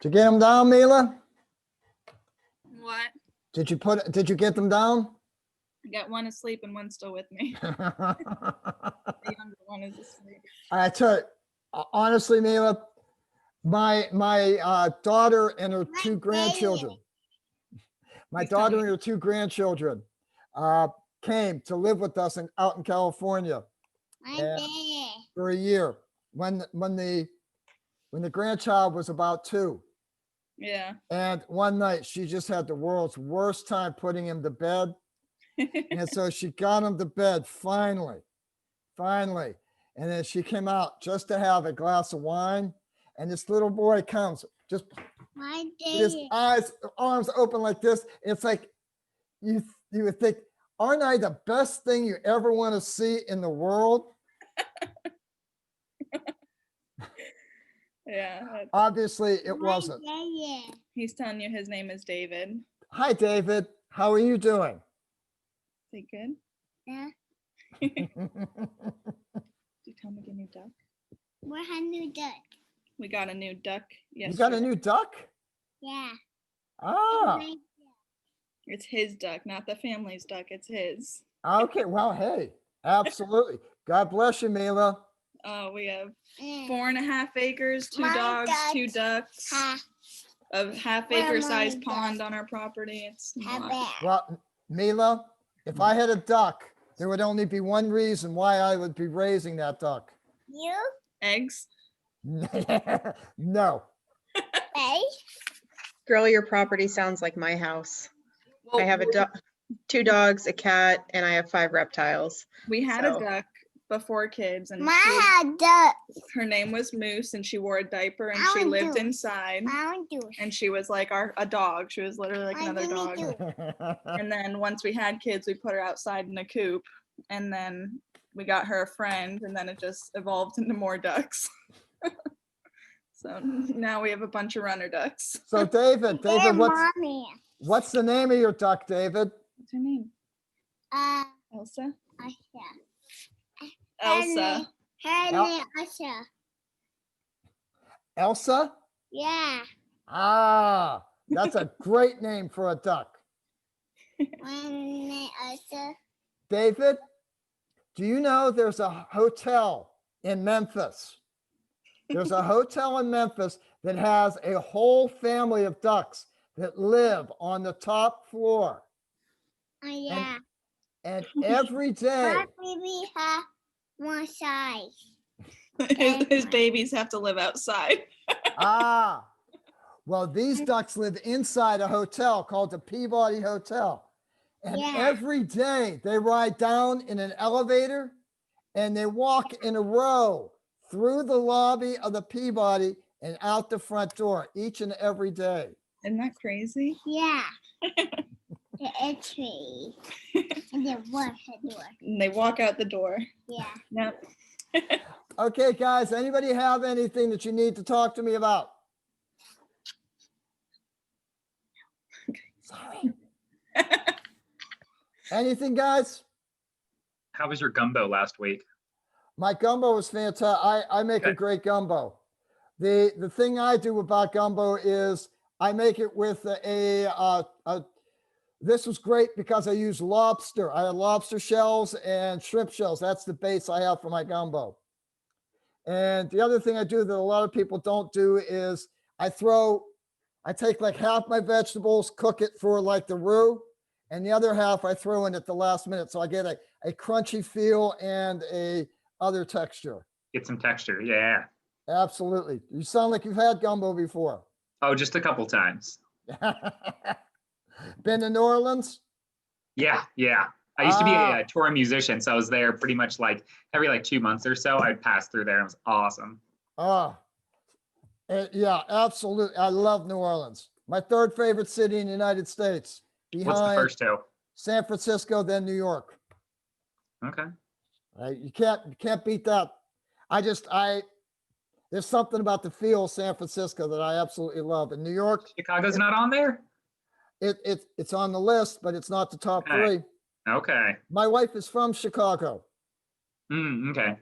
Did you get them down, Mila? What? Did you get them down? I got one asleep and one still with me. The younger one is asleep. I tell you, honestly, Mila, my daughter and her two grandchildren, came to live with us out in California for a year when the grandchild was about 2. Yeah. And one night she just had the world's worst time putting him to bed. And so she got him to bed finally. And then she came out just to have a glass of wine. And this little boy comes just with his arms open like this. It's like you would think, aren't I the best thing you ever want to see in the world? Yeah. Obviously, it wasn't. He's telling you his name is David. Hi, David. How are you doing? Is he good? Yeah. Did you tell me to get a new duck? What a new duck? We got a new duck yesterday. You got a new duck? Yeah. Ah. It's his duck, not the family's duck. It's his. Okay. Well, hey, absolutely. God bless you, Mila. Oh, we have 4.5 acres, 2 dogs, 2 ducks, a half-acre size pond on our property. It's not. Well, Mila, if I had a duck, there would only be one reason why I would be raising that duck. You? Eggs? No. Hey? Girl, your property sounds like my house. Well, I have 2 dogs, a cat, and I have 5 reptiles. we had so- a duck before kids, and My duck. her name was Moose, and she wore a diaper, and she lived inside. And she was like a dog. She was literally like another dog. And then once we had kids, we put her outside in a coop, and then we got her a friend, and then it just evolved into more ducks. So now we have a bunch of runner ducks. So David, Mommy. what's the name of your duck, David? What's her name? Elsa? Asha. Elsa. Her name Asha. Elsa? Yeah. Ah, that's a great name for a duck. My name Asha. David, do you know there's a hotel in Memphis? There's a hotel in Memphis that has a whole family of ducks that live on the top floor. Oh, yeah. And every day, My baby have one size. His babies have to live outside. well, these ducks live inside a hotel called the Peabody Hotel. And Yeah. every day they ride down in an elevator and they walk in a row through the lobby of the Peabody and out the front door each and every day. Isn't that crazy? Yeah. The entry. And then one the door. And they walk out the door. Yeah. Yep. Okay, guys, anybody have anything that you need to talk to me about? Sorry. Anything, guys? How was your gumbo last week? My gumbo was fantastic. I make a great gumbo. The thing I do about gumbo is I make it with this was great because I use lobster. I have lobster shells and shrimp shells. That's the base I have for my gumbo. And the other thing I do that a lot of people don't do is I take like half my vegetables, cook it for like the roux, and the other half I throw in at the last minute. So I get a crunchy feel and a other texture. Get some texture, yeah. Absolutely. You sound like you've had gumbo before. Oh, just a couple times. Been to New Orleans? Yeah. I used to be a touring musician, so I was there pretty much like every 2 months or so. I'd pass through there. It was awesome. Yeah, absolutely. I love New Orleans. My 3rd favorite city in the United States. What's the first 2? San Francisco, then New York. Okay. You can't beat that. There's something about the feel of San Francisco that I absolutely love. In New York, Chicago's not on there? It's on the list, but it's not the top 3. Okay. My wife is from Chicago. Okay.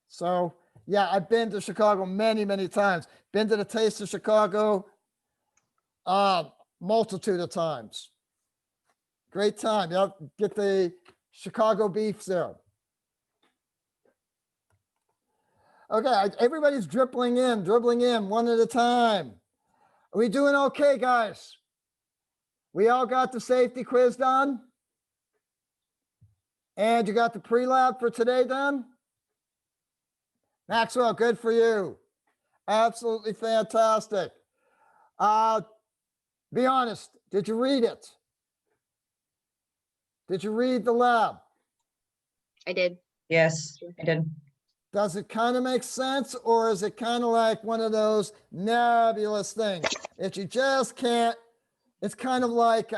So yeah, I've been to Chicago many, many times. Been to the Taste of Chicago multitude of times. Great time. Yep. Get the Chicago beefs there. Okay, everybody's dribbling in one at a time. Are we doing okay, guys? We all got the safety quiz done? And you got the pre-lab for today done? Maxwell, good for you. Absolutely fantastic. Be honest, did you read it? Did you read the lab? I did. Yes, I did. Does it kind of make sense, or is it kind of like one of those nebulous things that you just can't? It's kind of like,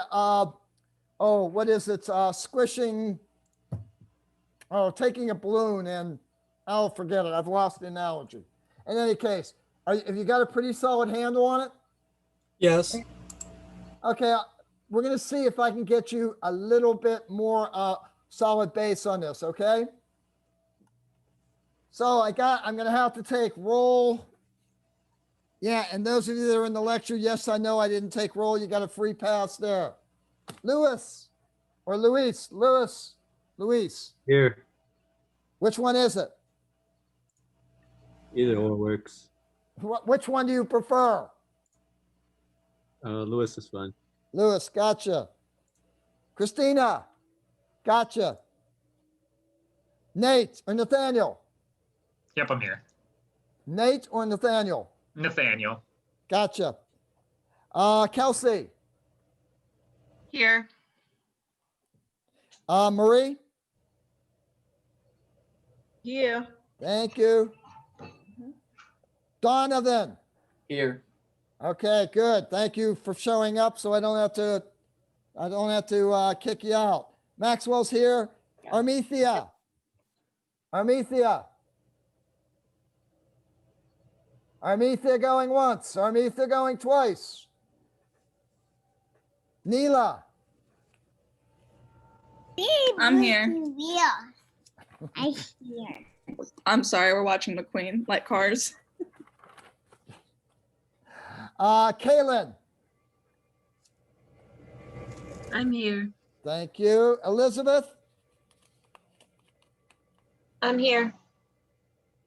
what is it? Squishing, taking a balloon and, forget it. I've lost the analogy. In any case, have you got a pretty solid handle on it? Yes. Okay, we're going to see if I can get you a little bit more solid base on this, okay? So I'm going to have to take roll. Yeah, and those of you that are in the lecture, yes, I know I didn't take roll. You got a free pass there. Luis. Here. Which one is it? Either or works. Which one do you prefer? Lewis is fine. Lewis, gotcha. Christina, gotcha. Nate or Nathaniel? Yep, I'm here. Nate or Nathaniel? Nathaniel. Gotcha. Kelsey? Here. Marie? Yeah. Thank you. Donovan? Here. Okay, good. Thank you for showing up so I don't have to kick you out. Maxwell's here. Armethea? Armethea going once. Armethea going twice. Neela? I'm here. I hear. I'm sorry, we're watching the Queen, like Cars. Kaylin? I'm here. Thank you. Elizabeth? I'm here.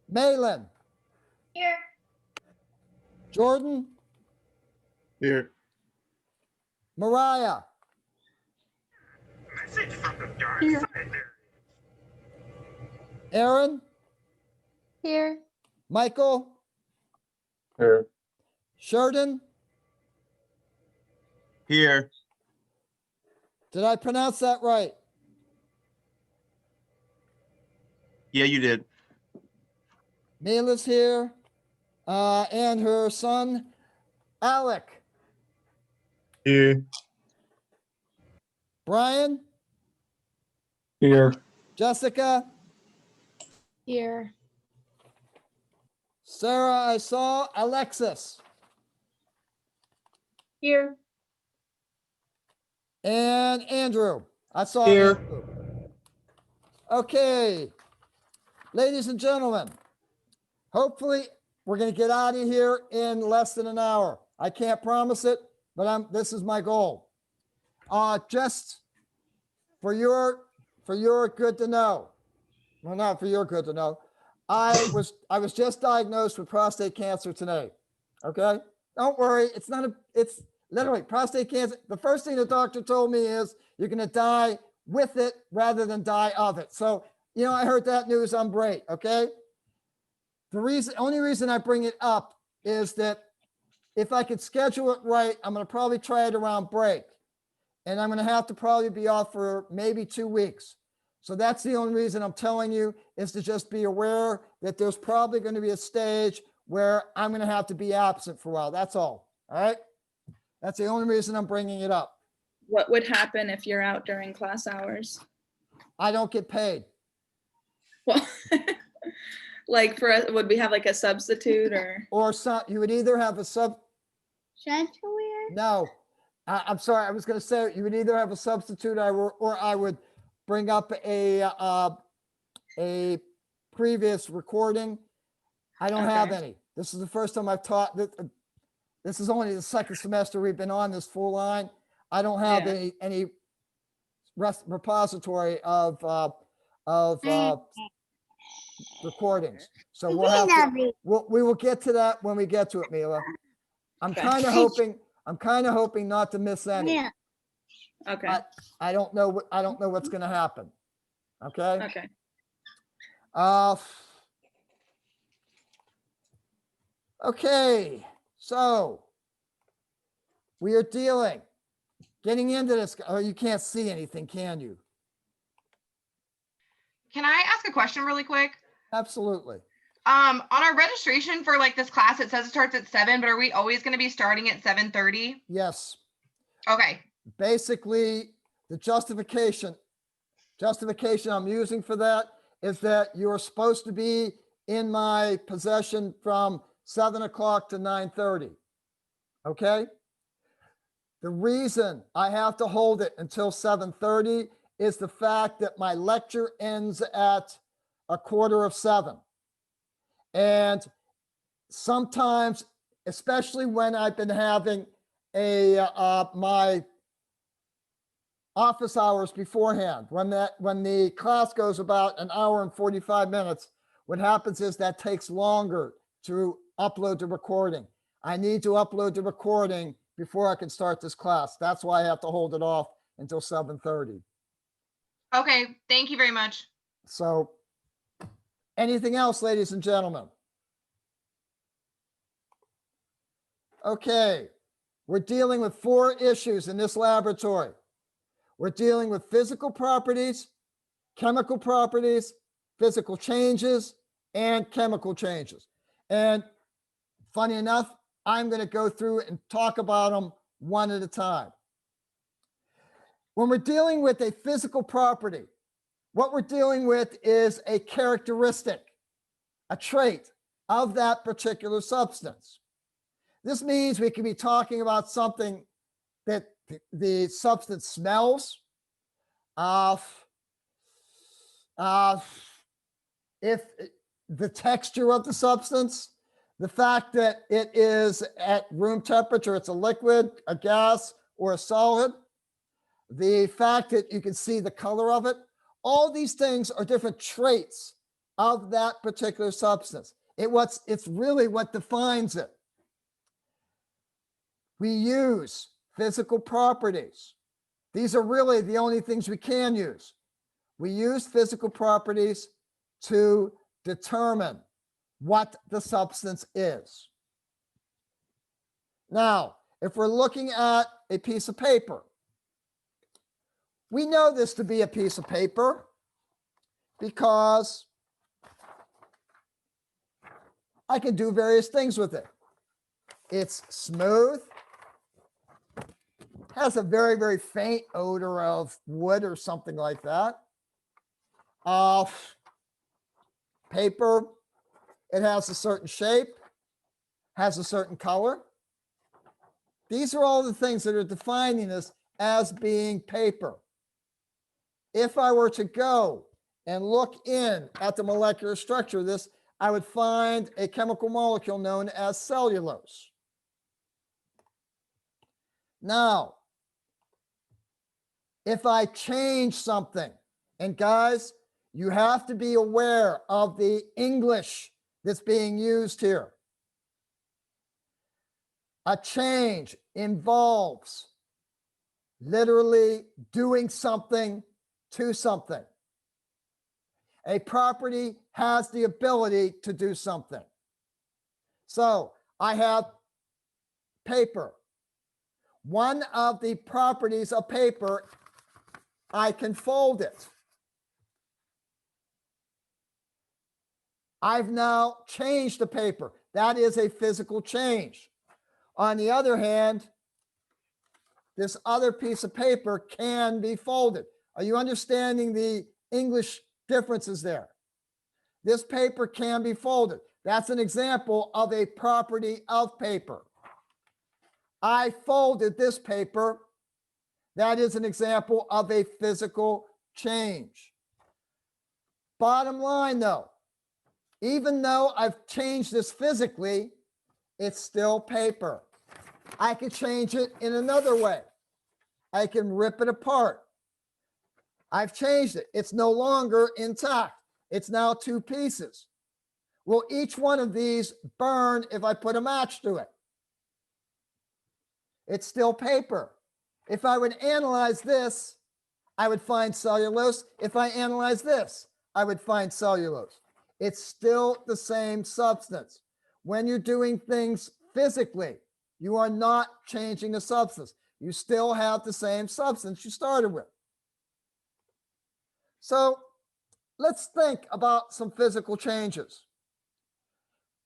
Malin? Here. Jordan? Here. Mariah? Here. Aaron? Here. Michael? Here. Sheridan? Here. Did I pronounce that right? Yeah, you did. Mila's here. And her son, Alec. Here. Brian? Here. Jessica? Here. Sarah, I saw. Alexis? Here. And Andrew? I saw Here. Andrew. Okay. Ladies and gentlemen, hopefully we're going to get out of here in less than an hour. I can't promise it, but this is my goal. Just for your good to know. Well, not for your good to know. I was just diagnosed with prostate cancer today. Okay? Don't worry. It's literally prostate cancer. The first thing the doctor told me is you're going to die with it rather than die of it. So, I heard that news. I'm great. Okay? Only reason I bring it up is that if I could schedule it right, I'm going to probably try it around break. And I'm going to have to probably be off for maybe 2 weeks. So that's the only reason I'm telling you, is to just be aware that there's probably going to be a stage where I'm going to have to be absent for a while. That's all. All right. That's the only reason I'm bringing it up. What would happen if you're out during class hours? I don't get paid. Well, like would we have like a substitute or? You would either have a Chantilly? No, I'm sorry. I was going to say you would either have a substitute or I would bring up a previous recording. I don't have any. This is the first time I've taught that. This is only the second semester we've been on this full line. I don't have Yeah. any repository of recordings. So we'll have to, we will get to that when we get to it, Mila. I'm Okay. kind of hoping not to miss any. Yeah. Okay. I don't know what's going to happen. Okay. Okay. Okay. So we are getting into this. Oh, you can't see anything, can you? Can I ask a question really quick? Absolutely. On our registration for like this class, it says it starts at 7, but are we always going to be starting at 7:30? Yes. Okay. Basically, the justification I'm using for that is that you're supposed to be in my possession from 7 o'clock to 9:30. Okay. The reason I have to hold it until 7:30 is the fact that my lecture ends at 6:45. And sometimes, especially when I've been having my office hours beforehand, when the class goes about an hour and 45 minutes, what happens is that takes longer to upload the recording. I need to upload the recording before I can start this class. That's why I have to hold it off until 7:30. Okay. Thank you very much. So anything else, ladies and gentlemen? Okay, we're dealing with 4 issues in this laboratory. We're dealing with physical properties, chemical properties, physical changes, and chemical changes. And funny enough, I'm going to go through and talk about them one at a time. When we're dealing with a physical property, what we're dealing with is a characteristic, a trait of that particular substance. This means we can be talking about something that the substance smells, if the texture of the substance, the fact that it is at room temperature, it's a liquid, a gas, or a solid, the fact that you can see the color of it, all these things are different traits of that particular substance. It's really what defines it. We use physical properties. These are really the only things we can use. We use physical properties to determine what the substance is. Now, if we're looking at a piece of paper, we know this to be a piece of paper because I can do various things with it. It's smooth, has a very, very faint odor of wood or something like that. Paper, it has a certain shape, has a certain color. These are all the things that are defining this as being paper. If I were to go and look in at the molecular structure of this, I would find a chemical molecule known as cellulose. Now, if I change something, and guys, you have to be aware of the English that's being used here. A change involves literally doing something to something. A property has the ability to do something. So I have paper. One of the properties of paper, I can fold it. I've now changed the paper. That is a physical change. On the other hand, this other piece of paper can be folded. Are you understanding the English differences there? This paper can be folded. That's an example of a property of paper. I folded this paper. That is an example of a physical change. Bottom line though, even though I've changed this physically, it's still paper. I could change it in another way. I can rip it apart. I've changed it. It's no longer intact. It's now two pieces. Will each one of these burn if I put a match to it? It's still paper. If I would analyze this, I would find cellulose. If I analyze this, I would find cellulose. It's still the same substance. When you're doing things physically, you are not changing the substance. You still have the same substance you started with. So let's think about some physical changes.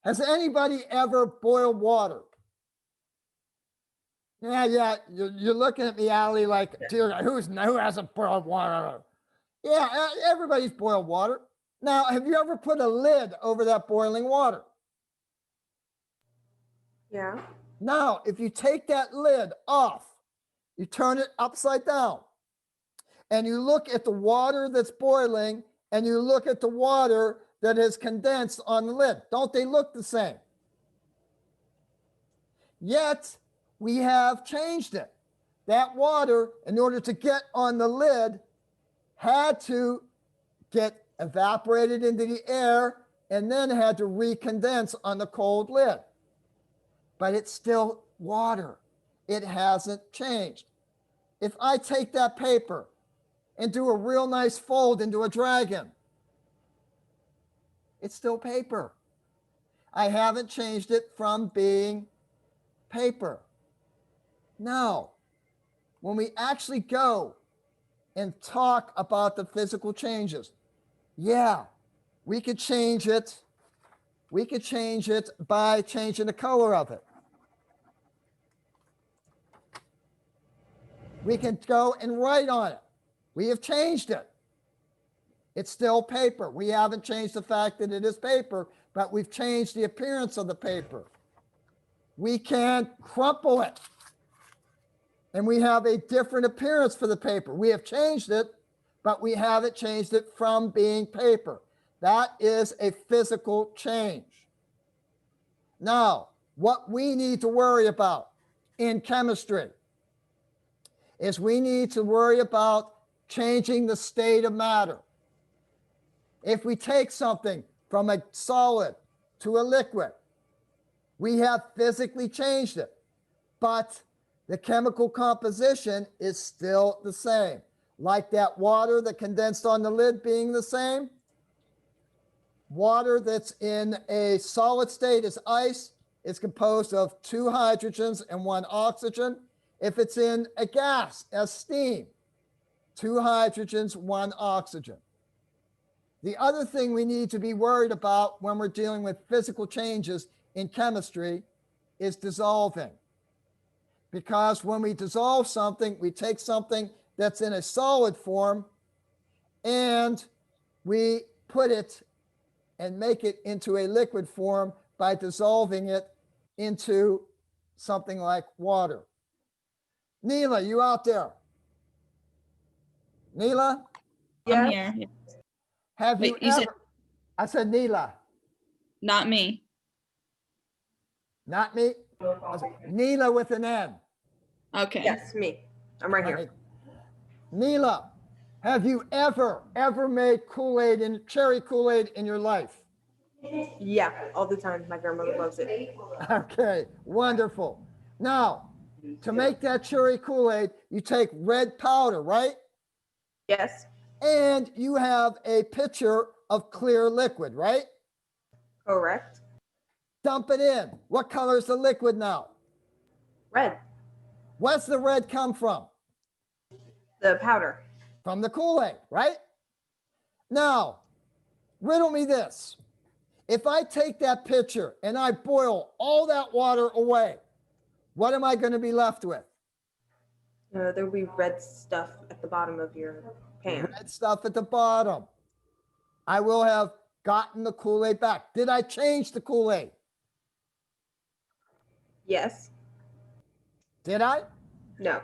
Has anybody ever boiled water? Yeah, you're looking at me, Ali, like, dear God, who hasn't boiled water? Yeah, everybody's boiled water. Now, have you ever put a lid over that boiling water? Yeah. Now, if you take that lid off, you turn it upside down, and you look at the water that's boiling, and you look at the water that is condensed on the lid. Don't they look the same? Yet, we have changed it. That water, in order to get on the lid, had to get evaporated into the air and then had to recondense on the cold lid. But it's still water. It hasn't changed. If I take that paper and do a real nice fold into a dragon, it's still paper. I haven't changed it from being paper. Now, when we actually go and talk about the physical changes, yeah, we could change it. We could change it by changing the color of it. We can go and write on it. We have changed it. It's still paper. We haven't changed the fact that it is paper, but we've changed the appearance of the paper. We can crumple it, and we have a different appearance for the paper. We have changed it, but we haven't changed it from being paper. That is a physical change. Now, what we need to worry about in chemistry is we need to worry about changing the state of matter. If we take something from a solid to a liquid, we have physically changed it, but the chemical composition is still the same. Like that water that condensed on the lid being the same, water that's in a solid state is ice. It's composed of 2 hydrogens and 1 oxygen. If it's in a gas as steam, 2 hydrogens, 1 oxygen. The other thing we need to be worried about when we're dealing with physical changes in chemistry is dissolving. Because when we dissolve something, we take something that's in a solid form and we put it and make it into a liquid form by dissolving it into something like water. Neela, you out there? Neela? I'm Yes. here. Have Wait, you you ever? said- I said Neela, Not me. not me. I said Neela with an N. Okay. Yes, me. I'm right here. Right. Neela, have you ever made Kool-Aid and cherry Kool-Aid in your life? Yeah, all the time. My grandmother loves it. Okay, wonderful. Now, to make that cherry Kool-Aid, you take red powder, right? Yes, And you have a pitcher of clear liquid, right? correct. Dump it in. What color is the liquid now? Red, Where's the red come from? the powder. From the Kool-Aid, right? Now, riddle me this. If I take that pitcher and I boil all that water away, what am I going to be left with? There'll be red stuff at the bottom of your pan. Red stuff at the bottom. I will have gotten the Kool-Aid back. Did I change the Kool-Aid? Yes. Did I? No.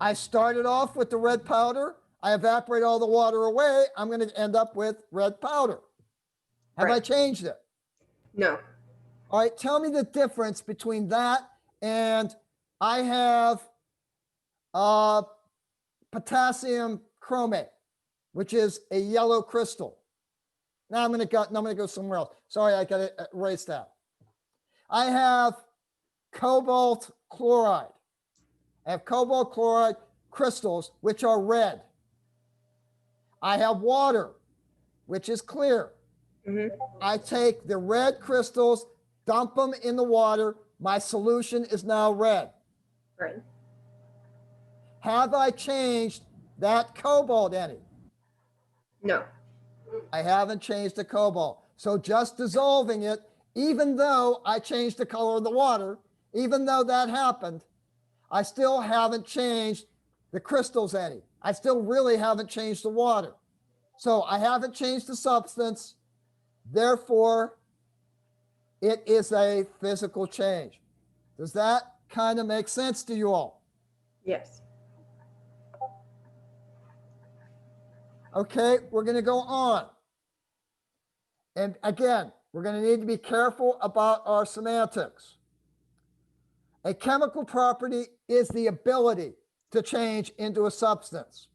I started off with the red powder. I evaporate all the water away. I'm going to end up with red powder. Have I Right. changed it? No. All right, tell me the difference between that and I have potassium chromate, which is a yellow crystal. Now I'm going to go somewhere else. Sorry, I got to erase that. I have cobalt chloride. I have cobalt chloride crystals, which are red. I have water, which is clear. I take the red crystals, dump them in the water. My solution is now red. Right. Have I changed that cobalt any? No. I haven't changed the cobalt. So just dissolving it, even though I changed the color of the water, even though that happened, I still haven't changed the crystals any. I still really haven't changed the water. So I haven't changed the substance. Therefore, it is a physical change. Does that kind of make sense to you all? Yes. Okay, we're going to go on. And again, we're going to need to be careful about our semantics. A chemical property is the ability to change into a substance.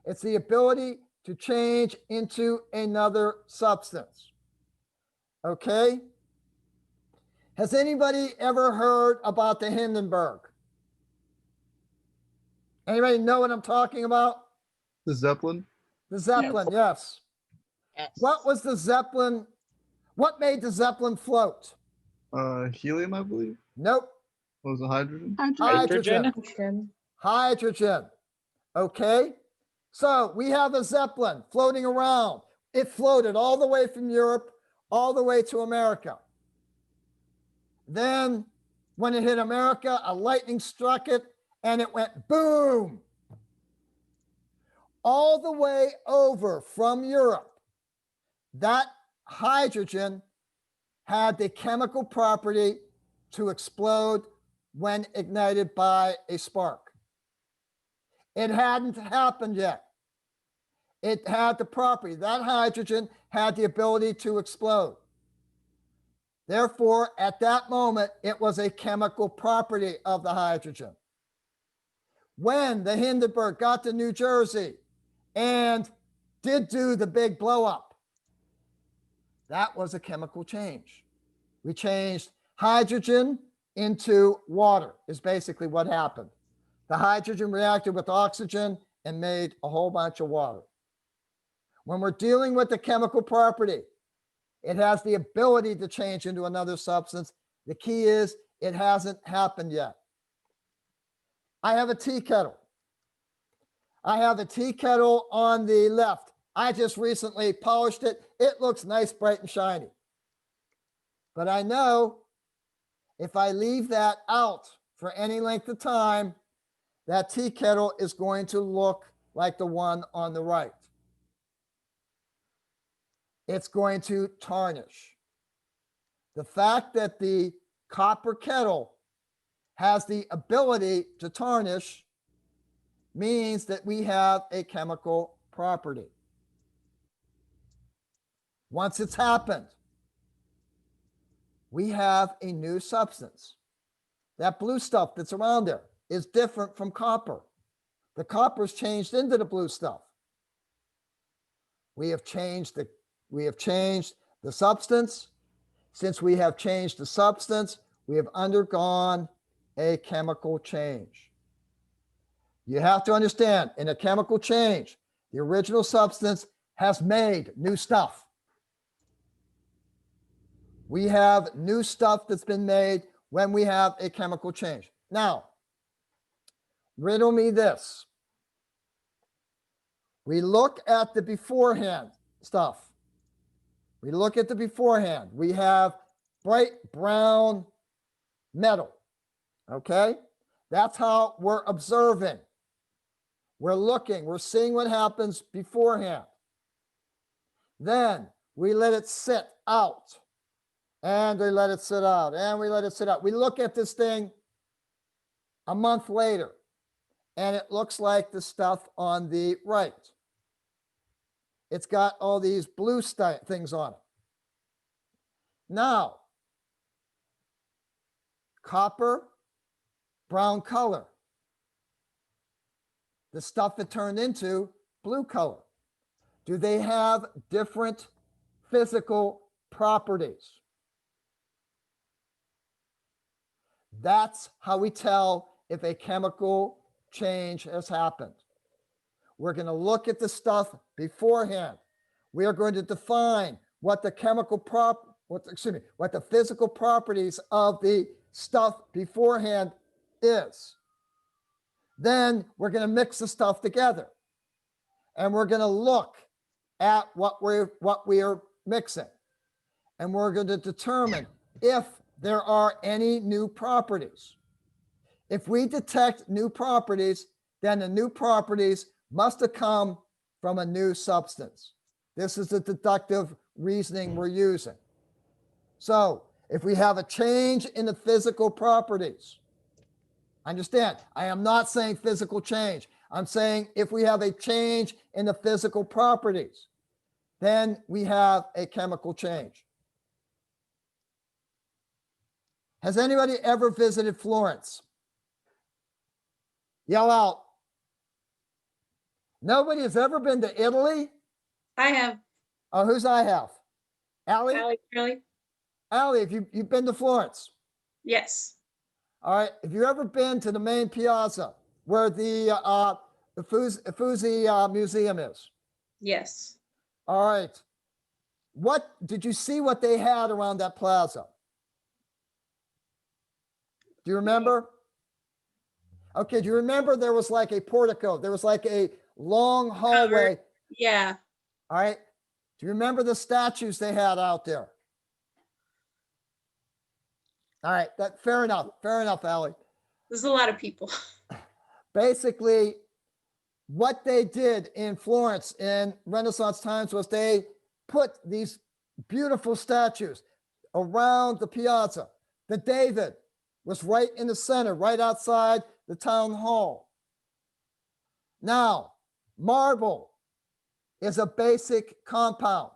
It's the ability to change into another substance. Okay? Has anybody ever heard about the Hindenburg? Anybody know what I'm talking about? The Zeppelin. The Zeppelin, yes. What was the Zeppelin? What made the Zeppelin float? Helium, I believe. Nope. What was it, hydrogen? Hydrogen. Hydrogen. Okay. So we have a Zeppelin floating around. It floated all the way from Europe, all the way to America. Then when it hit America, a lightning struck it and it went boom. All the way over from Europe. That hydrogen had the chemical property to explode when ignited by a spark. It hadn't happened yet. It had the property. That hydrogen had the ability to explode. Therefore, at that moment, it was a chemical property of the hydrogen. When the Hindenburg got to New Jersey and did do the big blow up, that was a chemical change. We changed hydrogen into water is basically what happened. The hydrogen reacted with oxygen and made a whole bunch of water. When we're dealing with the chemical property, it has the ability to change into another substance. The key is it hasn't happened yet. I have a tea kettle. I have a tea kettle on the left. I just recently polished it. It looks nice, bright and shiny. But I know if I leave that out for any length of time, that tea kettle is going to look like the one on the right. It's going to tarnish. The fact that the copper kettle has the ability to tarnish means that we have a chemical property. Once it's happened, we have a new substance. That blue stuff that's around there is different from copper. The copper's changed into the blue stuff. We have changed the substance. Since we have changed the substance, we have undergone a chemical change. You have to understand, in a chemical change, the original substance has made new stuff. We have new stuff that's been made when we have a chemical change. Now, riddle me this. We look at the beforehand stuff. We look at the beforehand. We have bright brown metal, okay? That's how we're observing. We're looking, we're seeing what happens beforehand. Then we let it sit out. And we let it sit out, and we let it sit out. We look at this thing a month later, and it looks like the stuff on the right. It's got all these blue things on it. Now, copper brown color. The stuff it turned into blue color. Do they have different physical properties? That's how we tell if a chemical change has happened. We're going to look at the stuff beforehand. We are going to define what the what the physical properties of the stuff beforehand is. Then we're going to mix the stuff together, and we're going to look at what we are mixing, and we're going to determine if there are any new properties. If we detect new properties, then the new properties must have come from a new substance. This is the deductive reasoning we're using. So if we have a change in the physical properties, understand, I am not saying physical change. I'm saying if we have a change in the physical properties, then we have a chemical change. Has anybody ever visited Florence? Yell out. Nobody has ever been to Italy? I have. Oh, who's I have? Allie? Allie? Allie, have you've been to Florence? Yes. All right. Have you ever been to the main piazza where the Uffizi Museum is? Yes. All right. What did you see what they had around that plaza? Do you remember? Okay, do you remember there was like a portico? There was like a long hallway. Yeah. All right. Do you remember the statues they had out there? All right, fair enough. Fair enough, Allie. There's a lot of people. Basically, what they did in Florence in Renaissance times was they put these beautiful statues around the piazza. The David was right in the center, right outside the town hall. Now, marble is a basic compound.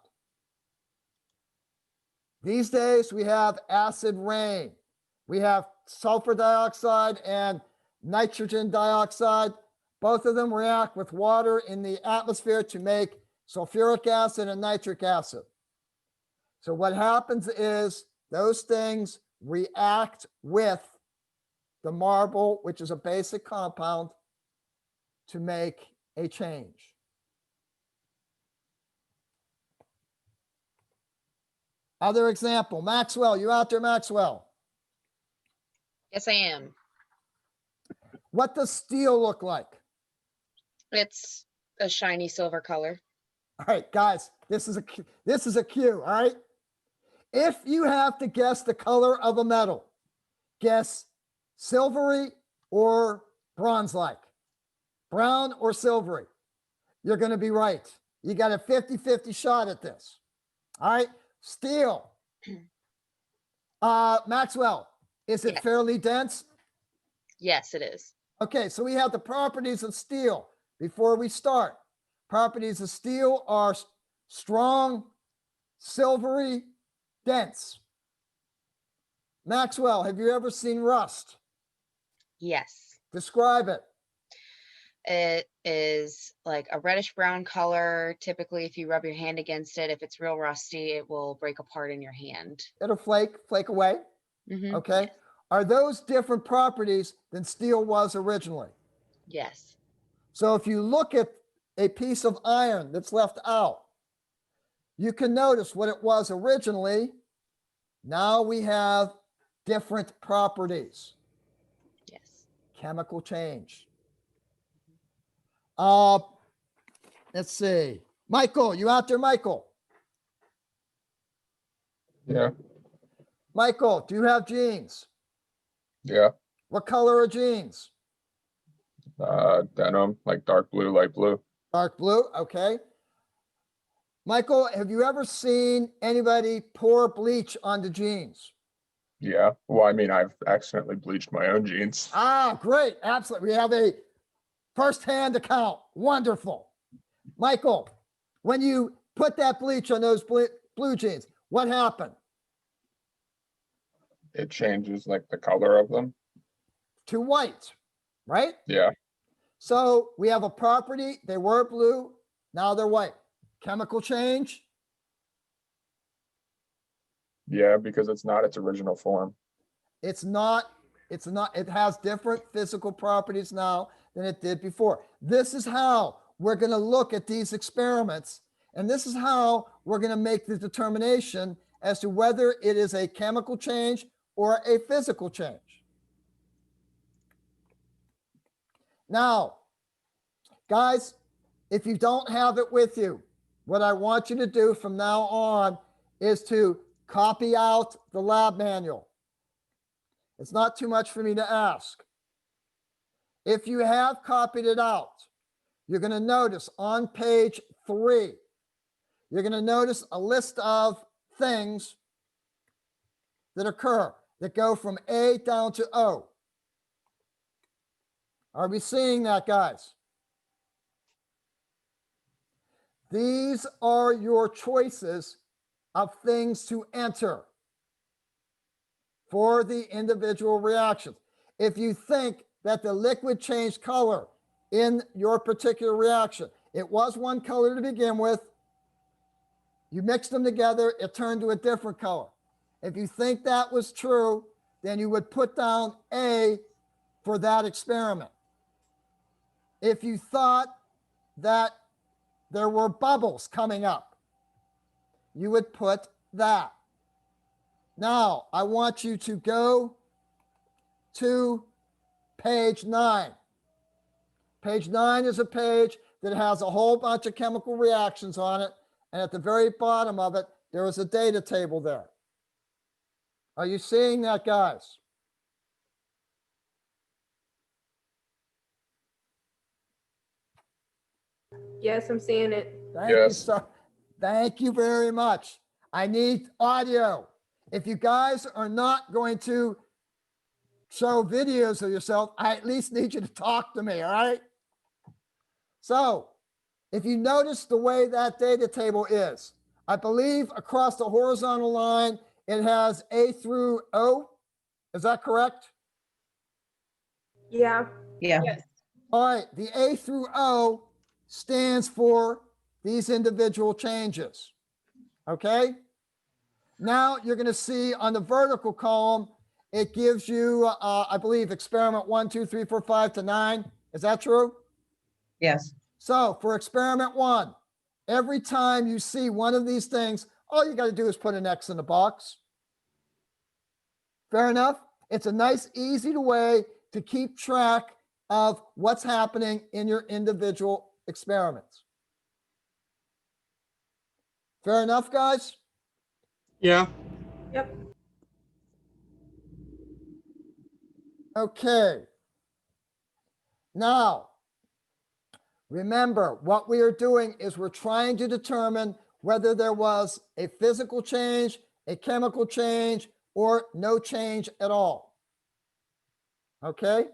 These days, we have acid rain. We have sulfur dioxide and nitrogen dioxide. Both of them react with water in the atmosphere to make sulfuric acid and nitric acid. So what happens is those things react with the marble, which is a basic compound, to make a change. Other example, Maxwell, you out there, Maxwell? Yes, I am. What does steel look like? It's a shiny silver color. All right, guys, this is a cue, all right? If you have to guess the color of a metal, guess silvery or bronze-like, brown or silvery. You're going to be right. You got a 50-50 shot at this. All right, steel. Maxwell, is it fairly dense? Yes, it is. Okay, so we have the properties of steel before we start. Properties of steel are strong, silvery, dense. Maxwell, have you ever seen rust? Yes. Describe it. It is like a reddish brown color. Typically, if you rub your hand against it, if it's real rusty, it will break apart in your hand. It'll flake away. Mm-hmm. Okay. Yes. Are those different properties than steel was originally? Yes. So if you look at a piece of iron that's left out, you can notice what it was originally. Now we have different properties. Yes. Chemical change. Let's see. Michael, you out there, Michael? Yeah. Michael, do you have jeans? Yeah. What color are jeans? Denim, like dark blue, light blue. Dark blue, okay. Michael, have you ever seen anybody pour bleach onto jeans? Yeah. Well, I mean, I've accidentally bleached my own jeans. Ah, great. Absolutely. We have a first-hand account. Wonderful. Michael, when you put that bleach on those blue jeans, what happened? It changes like the color of them. to white, right? Yeah. So we have a property, they were blue, now they're white. Chemical change? Yeah, because it's not its original form. It's not, it has different physical properties now than it did before. This is how we're going to look at these experiments, and this is how we're going to make the determination as to whether it is a chemical change or a physical change. Now, guys, if you don't have it with you, what I want you to do from now on is to copy out the lab manual. It's not too much for me to ask. If you have copied it out, you're going to notice on page 3, you're going to notice a list of things that occur that go from A down to O. Are we seeing that, guys? These are your choices of things to enter for the individual reactions. If you think that the liquid changed color in your particular reaction, it was one color to begin with, you mixed them together, it turned to a different color. If you think that was true, then you would put down A for that experiment. If you thought that there were bubbles coming up, you would put that. Now, I want you to go to page 9. Page 9 is a page that has a whole bunch of chemical reactions on it, and at the very bottom of it, there is a data table there. Are you seeing that, guys? Yes, I'm seeing it. Thank you, Yes. sir. Thank you very much. I need audio. If you guys are not going to show videos of yourself, I at least need you to talk to me, all right? So, if you notice the way that data table is, I believe across the horizontal line, it has A through O. Is that correct? Yeah. Yeah. Yes. All right, the A through O stands for these individual changes. Okay? Now you're going to see on the vertical column, it gives you, I believe, experiment 1, 2, 3, 4, 5 to 9. Is that true? Yes. So for experiment 1, every time you see one of these things, all you got to do is put an X in the box. Fair enough? It's a nice, easy way to keep track of what's happening in your individual experiments. Fair enough, guys? Yeah. Yep. Okay. Now, remember, what we are doing is we're trying to determine whether there was a physical change, a chemical change, or no change at all. Okay?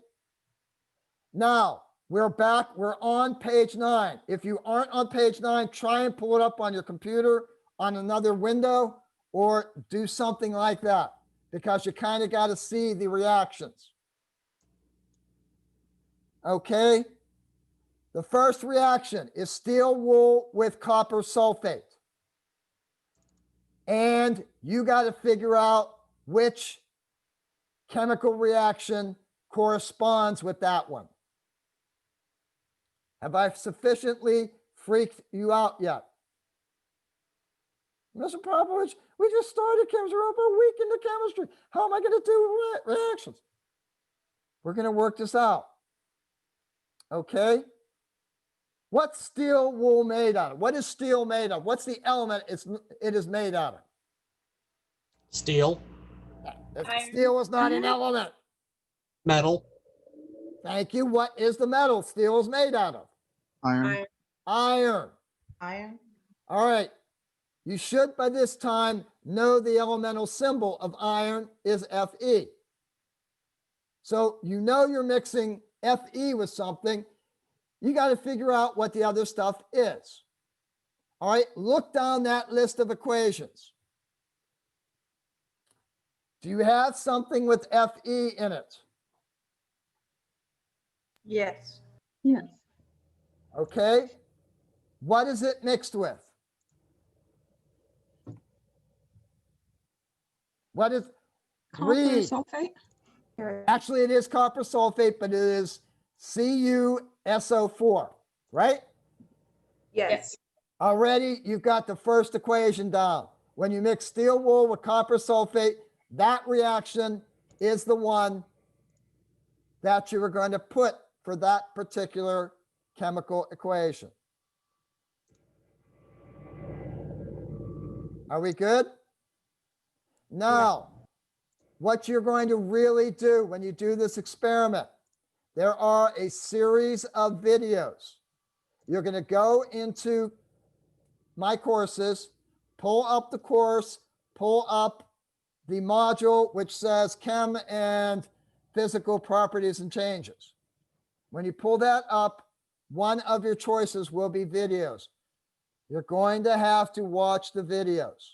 Now, we're back. We're on page 9. If you aren't on page 9, try and pull it up on your computer on another window or do something like that because you kind of got to see the reactions. Okay? The first reaction is steel wool with copper sulfate. And you got to figure out which chemical reaction corresponds with that one. Have I sufficiently freaked you out yet? Mr. Popovich, we just started chemistry. We're up a week into chemistry. How am I going to do reactions? We're going to work this out. Okay? What's steel wool made out of? What is steel made of? What's the element it is made out of? Steel. Steel is not an element. Metal. Thank you. What is the metal steel is made out of? Iron. Iron. Iron. All right. You should by this time know the elemental symbol of iron is Fe. So you know you're mixing Fe with something. You got to figure out what the other stuff is. All right. Look down that list of equations. Do you have something with Fe in it? Yes. Yes. Okay. What is it mixed with? What is Copper read? sulfate. Actually, it is copper sulfate, but it is CuSO4, right? Yes. Already, you've got the first equation down. When you mix steel wool with copper sulfate, that reaction is the one that you are going to put for that particular chemical equation. Are we good? Now, what you're going to really do when you do this experiment, there are a series of videos. You're going to go into my courses, pull up the course, pull up the module which says Chem and Physical Properties and Changes. When you pull that up, one of your choices will be videos. You're going to have to watch the videos.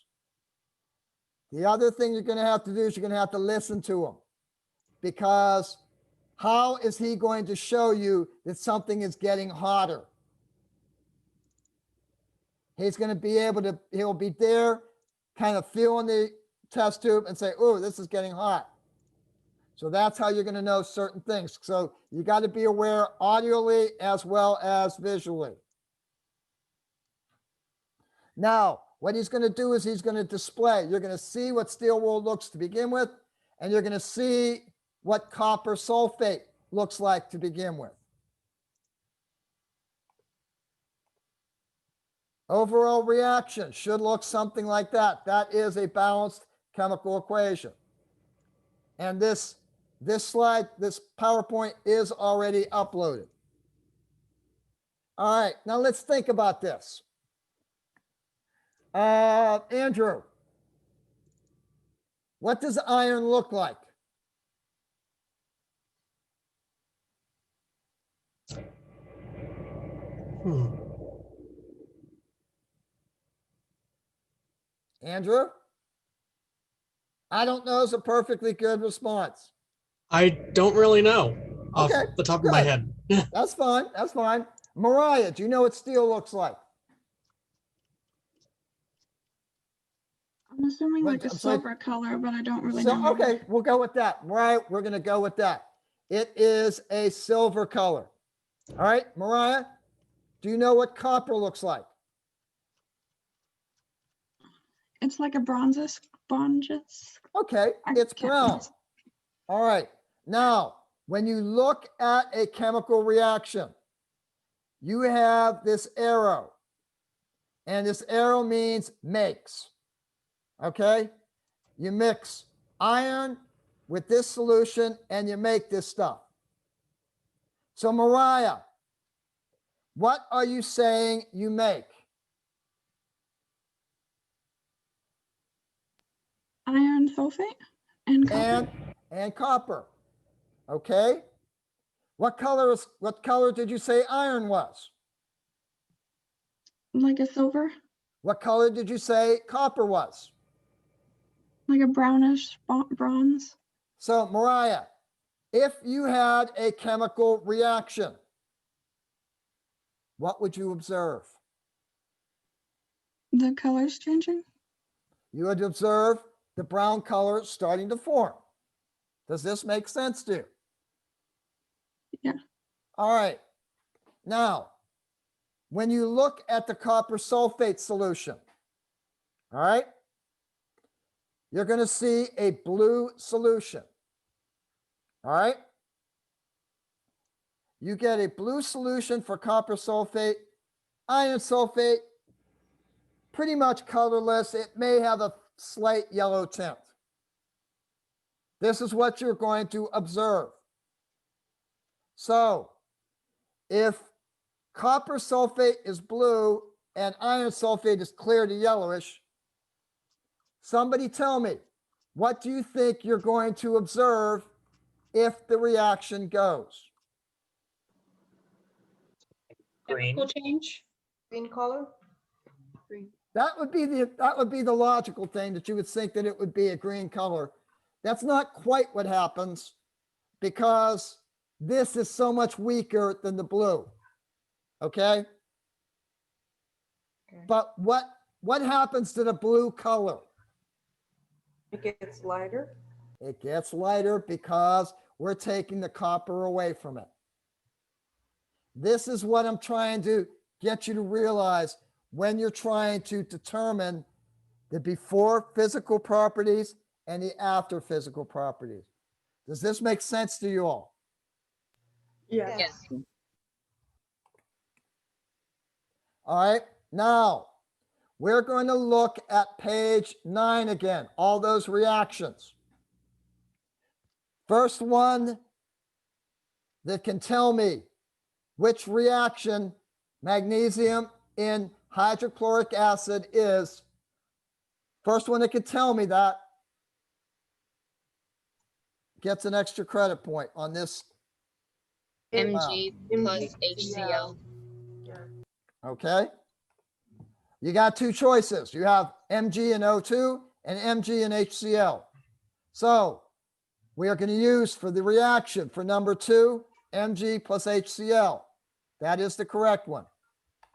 The other thing you're going to have to do is you're going to have to listen to them, because how is he going to show you that something is getting hotter? He's going to be able to, he'll be there kind of feeling the test tube and say, oh, this is getting hot. So that's how you're going to know certain things. So you got to be aware audioly as well as visually. Now, what he's going to do is he's going to display. You're going to see what steel wool looks to begin with, and you're going to see what copper sulfate looks like to begin with. Overall reaction should look something like that. That is a balanced chemical equation. And this slide, this PowerPoint is already uploaded. All right, now let's think about this. Andrew, what does iron look like? Andrew? I don't know is a perfectly good response. I don't really know off Okay, the top of my head. That's fine. That's fine. Mariah, do you know what steel looks like? I'm assuming like a I'm sorry. silver color, but I don't really know. Okay, we'll go with that. Mariah, we're going to go with that. It is a silver color. All right, Mariah, do you know what copper looks like? It's like a bronzes. Okay, it's brown. All right, now, when you look at a chemical reaction, you have this arrow, and this arrow means makes. Okay, you mix iron with this solution and you make this stuff. So Mariah, what are you saying you make? Iron sulfate and copper. And copper. Okay, what color did you say iron was? Like a silver. What color did you say copper was? Like a brownish bronze. So Mariah, if you had a chemical reaction, what would you observe? The colors changing? You would observe the brown color starting to form. Does this make sense to you? Yeah. All right. Now, when you look at the copper sulfate solution, all right, you're going to see a blue solution. All right. You get a blue solution for copper sulfate. Iron sulfate, pretty much colorless. It may have a slight yellow tint. This is what you're going to observe. So if copper sulfate is blue and iron sulfate is clear to yellowish, somebody tell me, what do you think you're going to observe if the reaction goes? Green. Chemical change. Green color. Green. That would be the logical thing, that you would think that it would be a green color. That's not quite what happens, because this is so much weaker than the blue. Okay? But what happens to the blue color? It gets lighter. It gets lighter because we're taking the copper away from it. This is what I'm trying to get you to realize when you're trying to determine the before physical properties and the after physical properties. Does this make sense to you all? Yeah. Yes. All right, now we're going to look at page 9 again, all those reactions. First one that can tell me which reaction magnesium in hydrochloric acid is. First one that can tell me that gets an extra credit point on this. Mg plus HCl. Okay. You got two choices. You have Mg and O2 and Mg and HCl. So we are going to use for the reaction for number 2, Mg plus HCl. That is the correct one.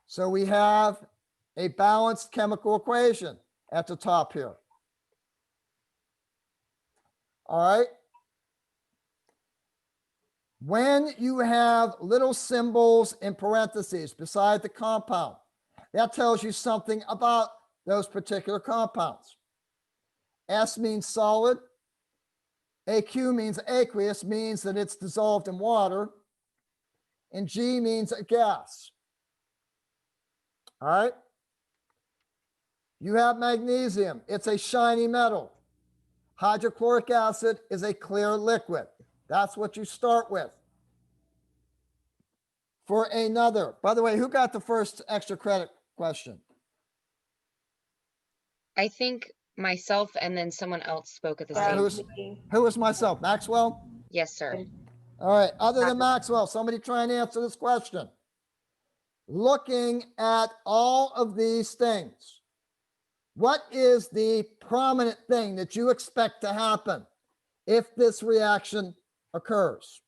So we have a balanced chemical equation at the top here. All right. When you have little symbols in parentheses beside the compound, that tells you something about those particular compounds. S means solid. AQ means aqueous, means that it's dissolved in water. And G means a gas. All right. You have magnesium. It's a shiny metal. Hydrochloric acid is a clear liquid. That's what you start with. For another, by the way, who got the first extra credit question? I think myself and then someone else spoke at the same time. Who was myself? Maxwell? Yes, sir. All right. Other than Maxwell, somebody try and answer this question. Looking at all of these things, what is the prominent thing that you expect to happen if this reaction occurs?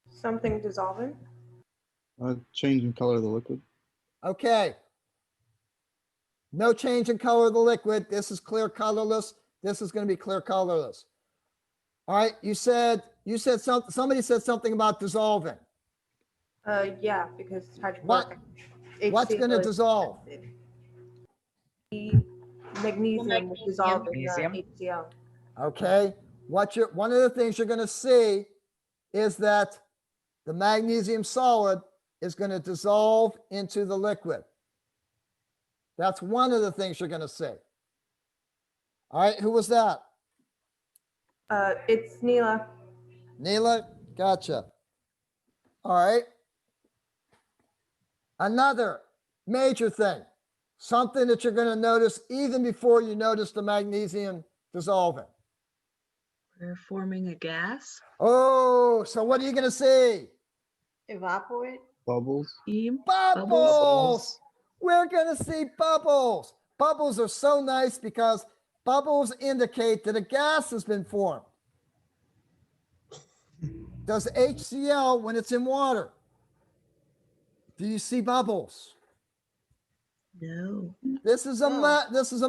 Something dissolving. Change in color of the liquid. Okay. No change in color of the liquid. This is clear colorless. This is going to be clear colorless. All right. Somebody said something about dissolving. Yeah, because hydrochloric. What's going to dissolve? The magnesium will dissolve in HCl. Okay. One of the things you're going to see is that the magnesium solid is going to dissolve into the liquid. That's one of the things you're going to see. All right, who was that? It's Neela. Neela, gotcha. All right. Another major thing, something that you're going to notice even before you notice the magnesium dissolving. We're forming a gas. Oh, so what are you going to see? Evaporate. Bubbles. Steam. Bubbles. We're going to see bubbles. Bubbles are so nice because bubbles indicate that a gas has been formed. Does HCl when it's in water? Do you see bubbles? No. This is a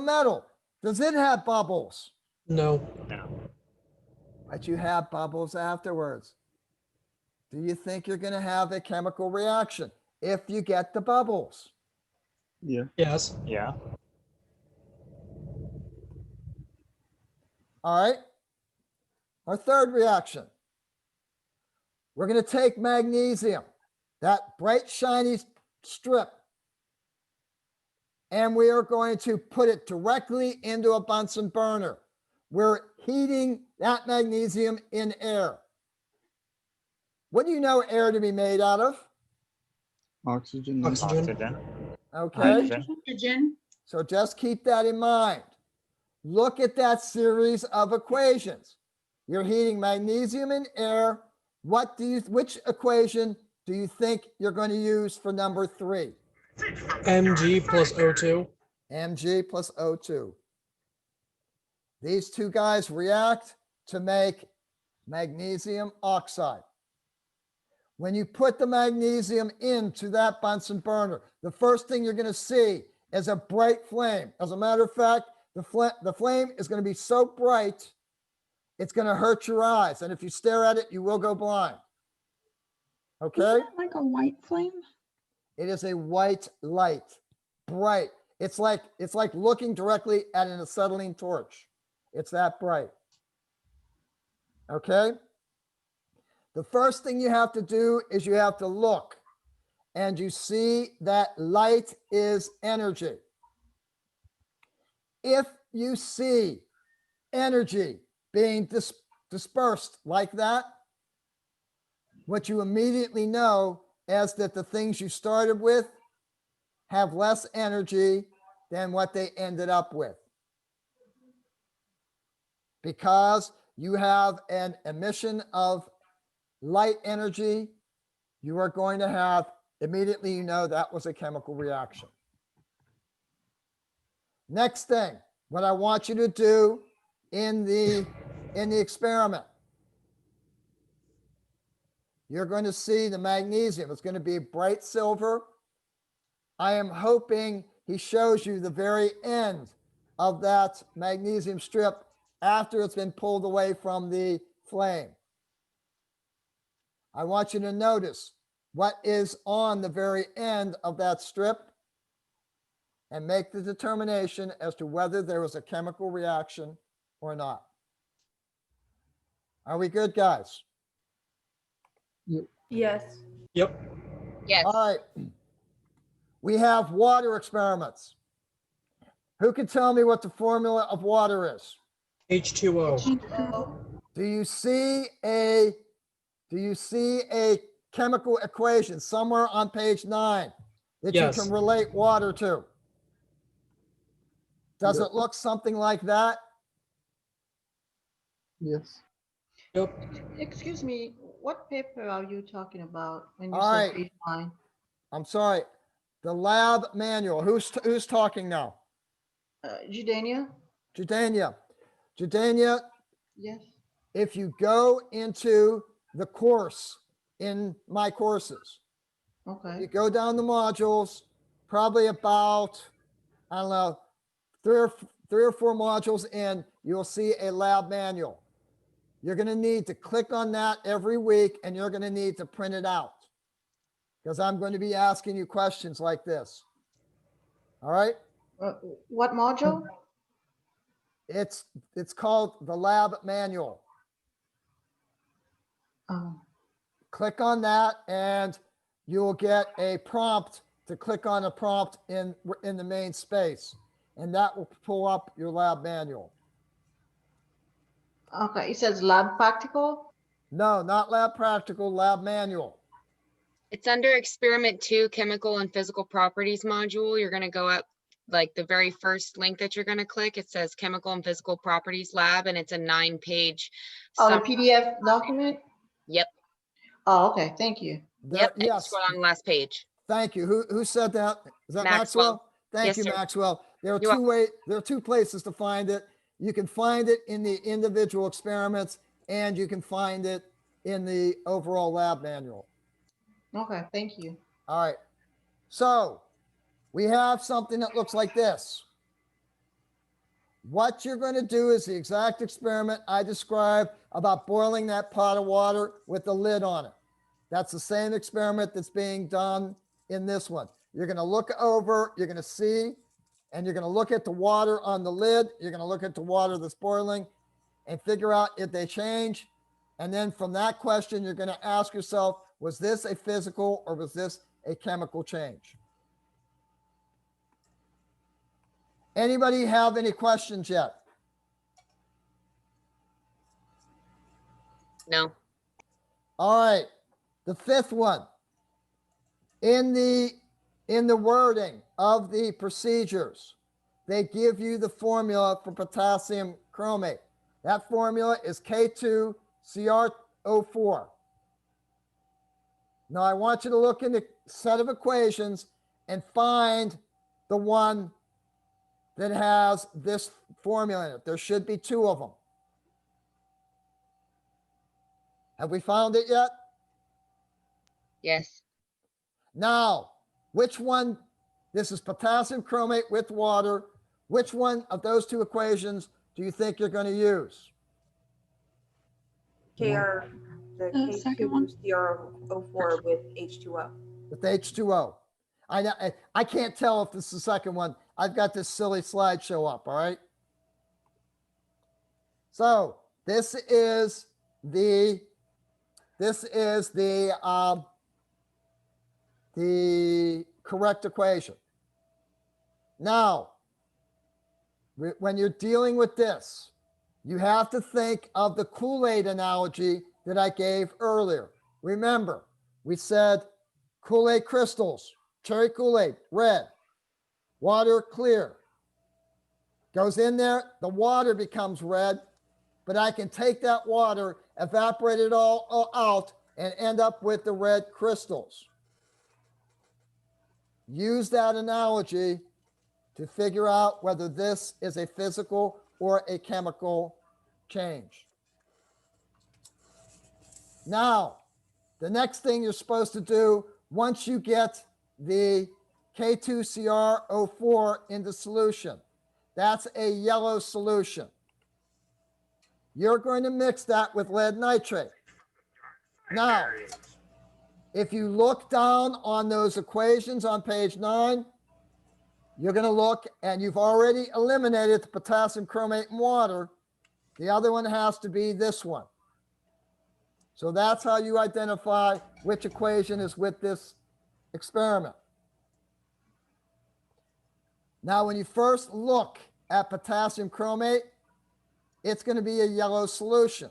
metal. Does it have bubbles? No. But you have bubbles afterwards. Do you think you're going to have a chemical reaction if you get the bubbles? Yeah. Yes. Yeah. All right. Our third reaction. We're going to take magnesium, that bright shiny strip, and we are going to put it directly into a Bunsen burner. We're heating that magnesium in air. What do you know air to be made out of? Oxygen. Oxygen. Okay. Hydrogen. So just keep that in mind. Look at that series of equations. You're heating magnesium in air. Which equation do you think you're going to use for number 3? Mg plus O2. Mg plus O2. These two guys react to make magnesium oxide. When you put the magnesium into that Bunsen burner, the first thing you're going to see is a bright flame. As a matter of fact, the flame is going to be so bright, it's going to hurt your eyes. And if you stare at it, you will go blind. Okay? Isn't it like a white flame? It is a white light, bright. It's like looking directly at an acetylene torch. It's that bright. Okay? The first thing you have to do is you have to look, and you see that light is energy. If you see energy being dispersed like that, what you immediately know is that the things you started with have less energy than what they ended up with. Because you have an emission of light energy, you are going to have, immediately you know that was a chemical reaction. Next thing, what I want you to do in the experiment, you're going to see the magnesium. It's going to be bright silver. I am hoping he shows you the very end of that magnesium strip after it's been pulled away from the flame. I want you to notice what is on the very end of that strip and make the determination as to whether there was a chemical reaction or not. Are we good, guys? Yes. Yep. Yes. All right. We have water experiments. Who can tell me what the formula of water is? H2O. Do you see a chemical equation somewhere on page 9 that Yes. you can relate water to? Does Yep. it look something like that? Yes. Yep. Excuse me, what paper are you talking about when you All say right. page 9? I'm sorry. The lab manual. Who's talking now? Judania? Judania. Judania, Yes. if you go into the course in my courses, Okay. you go down the modules, probably about, I don't know, three or four modules in, you'll see a lab manual. You're going to need to click on that every week, and you're going to need to print it out because I'm going to be asking you questions like this. All right? What module? It's called the lab manual. Oh. Click on that and you will get a prompt to click on a prompt in the main space, and that will pull up your lab manual. Okay, it says lab practical? No, not lab practical, lab manual. It's under experiment 2, chemical and physical properties module. You're going to go up like the very first link that you're going to click. It says chemical and physical properties lab, and it's a 9-page. Oh, the PDF document? Yep. Oh, okay, thank you. Yep. And Yes. scroll on the last page. Thank you. Who said that? Is that Maxwell. Maxwell? Thank Yes, you, sir. Maxwell. There are You're there are two places to find it. You can find it in the individual experiments, and you can find it in the overall lab manual. Okay, thank you. All right. So we have something that looks like this. What you're going to do is the exact experiment I described about boiling that pot of water with the lid on it. That's the same experiment that's being done in this one. You're going to look over, you're going to see, and you're going to look at the water on the lid. You're going to look at the water that's boiling and figure out if they change. And then from that question, you're going to ask yourself, was this a physical or was this a chemical change? Anybody have any questions yet? No. All right. The fifth one. In the wording of the procedures, they give you the formula for potassium chromate. That formula is K2CrO4. Now I want you to look in the set of equations and find the one that has this formula in it. There should be two of them. Have we found it yet? Yes. Now, which one, this is potassium chromate with water. Which one of those two equations do you think you're going to use? KR, the second one. CuCO4 with H2O. With H2O. I can't tell if this is the second one. I've got this silly slideshow up, all right? So this is the correct equation. Now, when you're dealing with this, you have to think of the Kool-Aid analogy that I gave earlier. Remember, we said Kool-Aid crystals, cherry Kool-Aid, red, water, clear. Goes in there, the water becomes red, but I can take that water, evaporate it all out, and end up with the red crystals. Use that analogy to figure out whether this is a physical or a chemical change. Now, the next thing you're supposed to do, once you get the K2CrO4 into solution, that's a yellow solution. You're going to mix that with lead nitrate. Now, if you look down on those equations on page 9, you're going to look and you've already eliminated the potassium chromate and water. The other one has to be this one. So that's how you identify which equation is with this experiment. Now, when you first look at potassium chromate, it's going to be a yellow solution.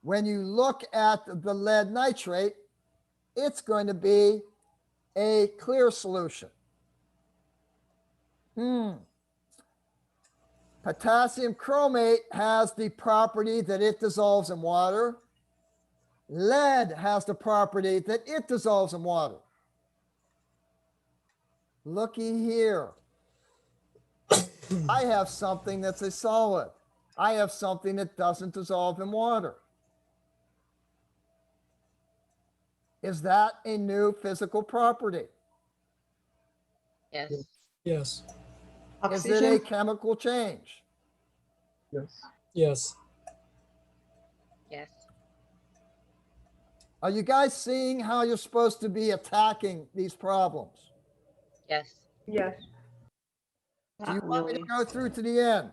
When you look at the lead nitrate, it's going to be a clear solution. Potassium chromate has the property that it dissolves in water. Lead has the property that it dissolves in water. Looky here. I have something that's a solid. I have something that doesn't dissolve in water. Is that a new physical property? Yes. Yes. Is it a chemical change? Yes. Yes. Yes. Are you guys seeing how you're supposed to be attacking these problems? Yes. Yes. Do you Not want me to really. go through to the end?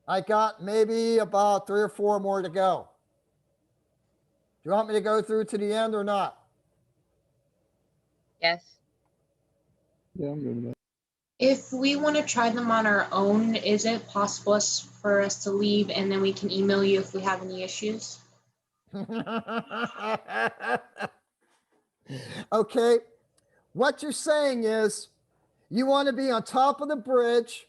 I got maybe about 3 or 4 more to go. Do you want me to go through to the end or not? Yes. Yeah, I'm good with that. If we want to try them on our own, is it possible for us to leave and then we can email you if we have any issues? Okay, what you're saying is you want to be on top of the bridge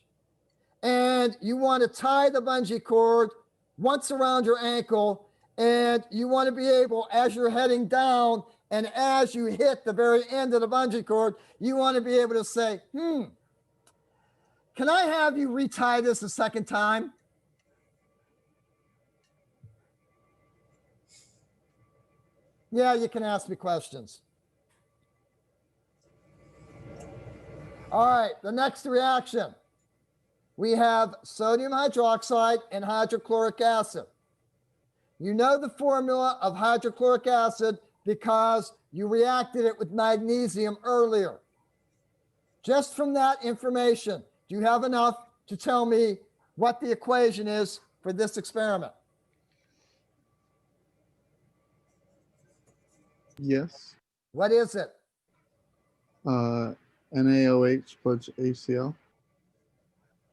and you want to tie the bungee cord once around your ankle, and you want to be able, as you're heading down and as you hit the very end of the bungee cord, you want to be able to say, can I have you retie this a second time? Yeah, you can ask me questions. All right, the next reaction. We have sodium hydroxide and hydrochloric acid. You know the formula of hydrochloric acid because you reacted it with magnesium earlier. Just from that information, do you have enough to tell me what the equation is for this experiment? Yes. What is it? NaOH plus HCl.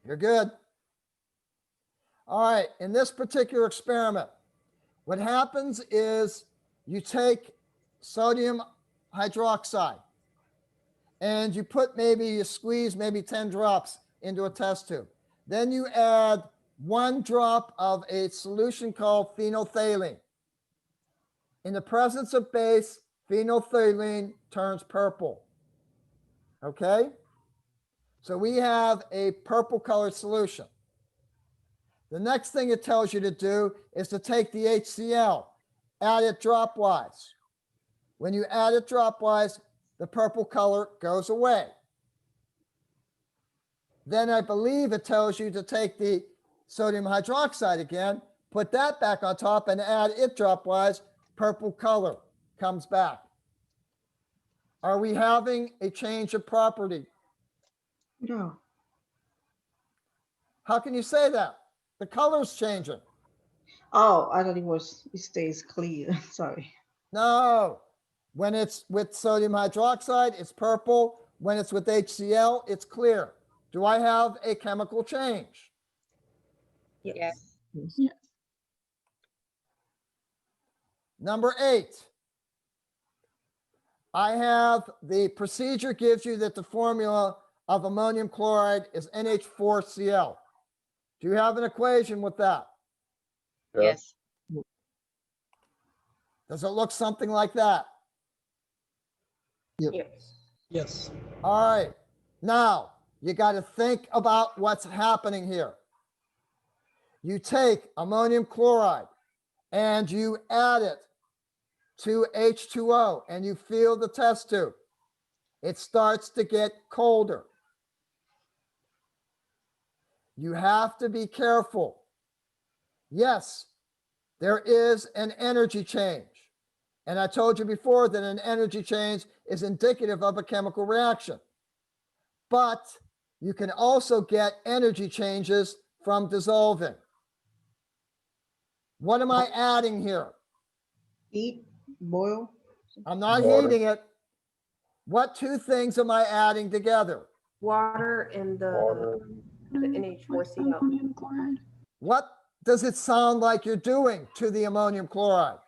You're good. All right, in this particular experiment, what happens is you take sodium hydroxide and you squeeze maybe 10 drops into a test tube. Then you add 1 drop of a solution called phenolphthalein. In the presence of base, phenolphthalein turns purple. Okay? So we have a purple colored solution. The next thing it tells you to do is to take the HCl, add it dropwise. When you add it dropwise, the purple color goes away. Then I believe it tells you to take the sodium hydroxide again, put that back on top and add it dropwise, purple color comes back. Are we having a change of property? No. How can you say that? The color's changing. Oh, I thought it stays clear. Sorry. No, when it's with sodium hydroxide, it's purple. When it's with HCl, it's clear. Do I have a chemical change? Yes. Yes. Number 8. I have the procedure gives you that the formula of ammonium chloride is NH4Cl. Do you have an equation with that? Yes. Does it look something like that? Yes. Yes. All right. Now, you got to think about what's happening here. You take ammonium chloride and you add it to H2O and you feel the test tube. It starts to get colder. You have to be careful. Yes, there is an energy change. And I told you before that an energy change is indicative of a chemical reaction. But you can also get energy changes from dissolving. What am I adding here? Heat, boil. I'm not Water. heating it. What two things am I adding together? Water and Water. the NH4Cl. Ammonium chloride. What does it sound like you're doing to the ammonium chloride?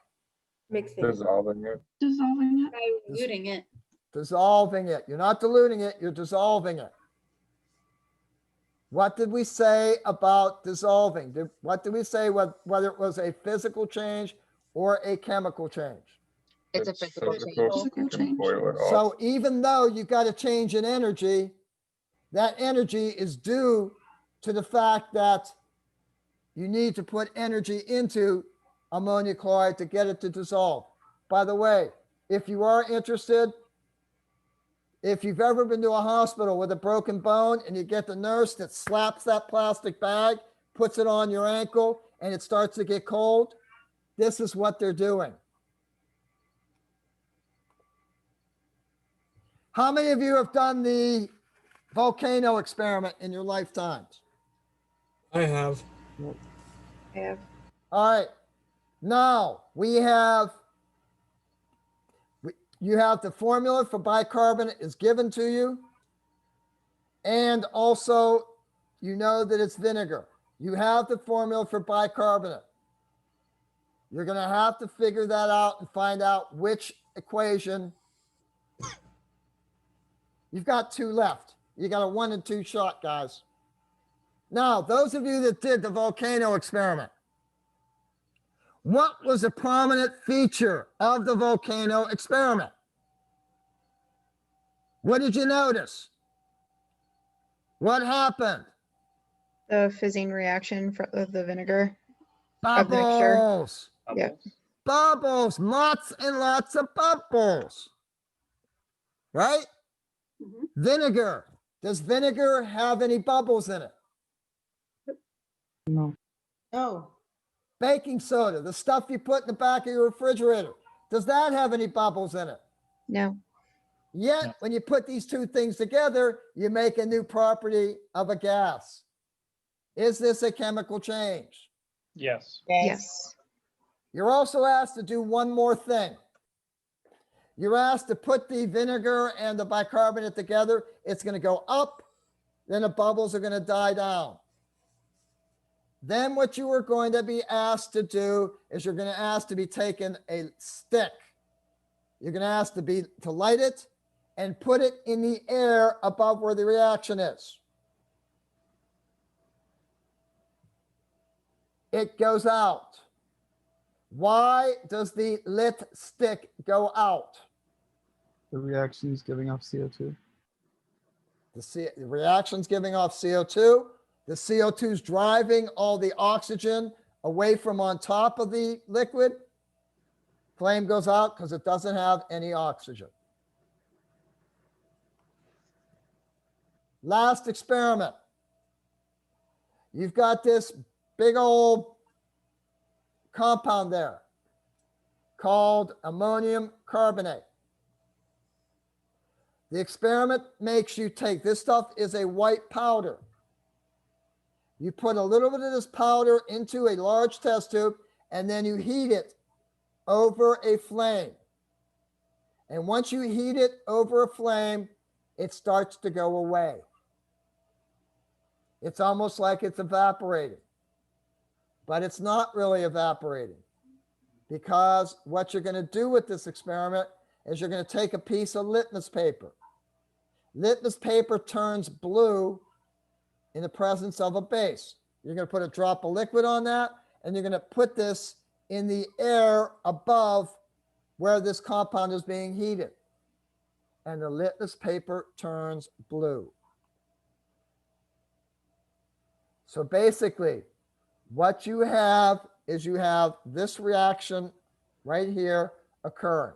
Mixing. Dissolving it. Dissolving it. Diluting it. Dissolving it. You're not diluting it, you're dissolving it. What did we say about dissolving? What did we say whether it was a physical change or a chemical change? It's a physical change. You can change. boil it off. So even though you got a change in energy, that energy is due to the fact that you need to put energy into ammonia chloride to get it to dissolve. By the way, if you are interested, if you've ever been to a hospital with a broken bone and you get the nurse that slaps that plastic bag, puts it on your ankle, and it starts to get cold, this is what they're doing. How many of you have done the volcano experiment in your lifetimes? I have. I have. All right. Now you have the formula for bicarbonate is given to you. And also you know that it's vinegar. You have the formula for bicarbonate. You're going to have to figure that out and find out which equation. You've got 2 left. You got a 1 and 2 shot, guys. Now, those of you that did the volcano experiment, what was a prominent feature of the volcano experiment? What did you notice? What happened? The fizzing reaction of the vinegar. Of the mixture. Bubbles. Yeah. Bubbles, lots and lots of bubbles. Right? Vinegar. Does vinegar have any bubbles in it? No. No. Baking soda, the stuff you put in the back of your refrigerator, does that have any bubbles in it? No. Yet, when you put these two things together, you make a new property of a gas. Is this a chemical change? Yes. Yes. You're also asked to do one more thing. You're asked to put the vinegar and the bicarbonate together. It's going to go up, then the bubbles are going to die down. Then what you are going to be asked to do is you're going to ask to be taken a stick. You're going to ask to light it and put it in the air above where the reaction is. It goes out. Why does the lit stick go out? The reaction's giving off CO2. The reaction's giving off CO2. The CO2 is driving all the oxygen away from on top of the liquid. Flame goes out because it doesn't have any oxygen. Last experiment. You've got this big old compound there called ammonium carbonate. The experiment makes you take, this stuff is a white powder. You put a little bit of this powder into a large test tube and then you heat it over a flame. And once you heat it over a flame, it starts to go away. It's almost like it's evaporating, but it's not really evaporating, because what you're going to do with this experiment is you're going to take a piece of litmus paper. Litmus paper turns blue in the presence of a base. You're going to put a drop of liquid on that, and you're going to put this in the air above where this compound is being heated. And the litmus paper turns blue. So basically, what you have is you have this reaction right here occurring.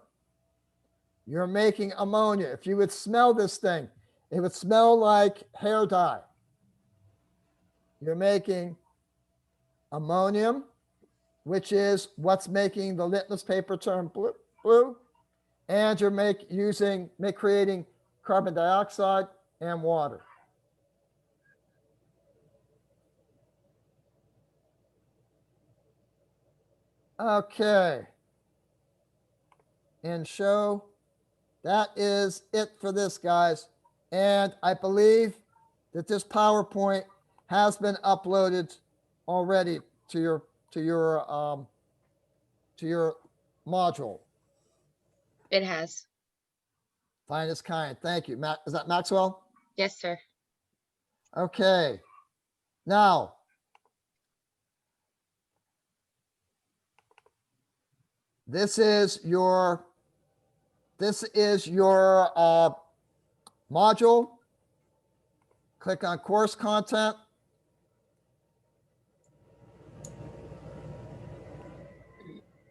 You're making ammonia. If you would smell this thing, it would smell like hair dye. You're making ammonium, which is what's making the litmus paper turn blue, and you're creating carbon dioxide and water. Okay. And show, that is it for this, guys. And I believe that this PowerPoint has been uploaded already to your module. It has. Finest kind. Thank you. Matt, is that Maxwell? Yes, sir. Okay. Now, this is your module. Click on course content.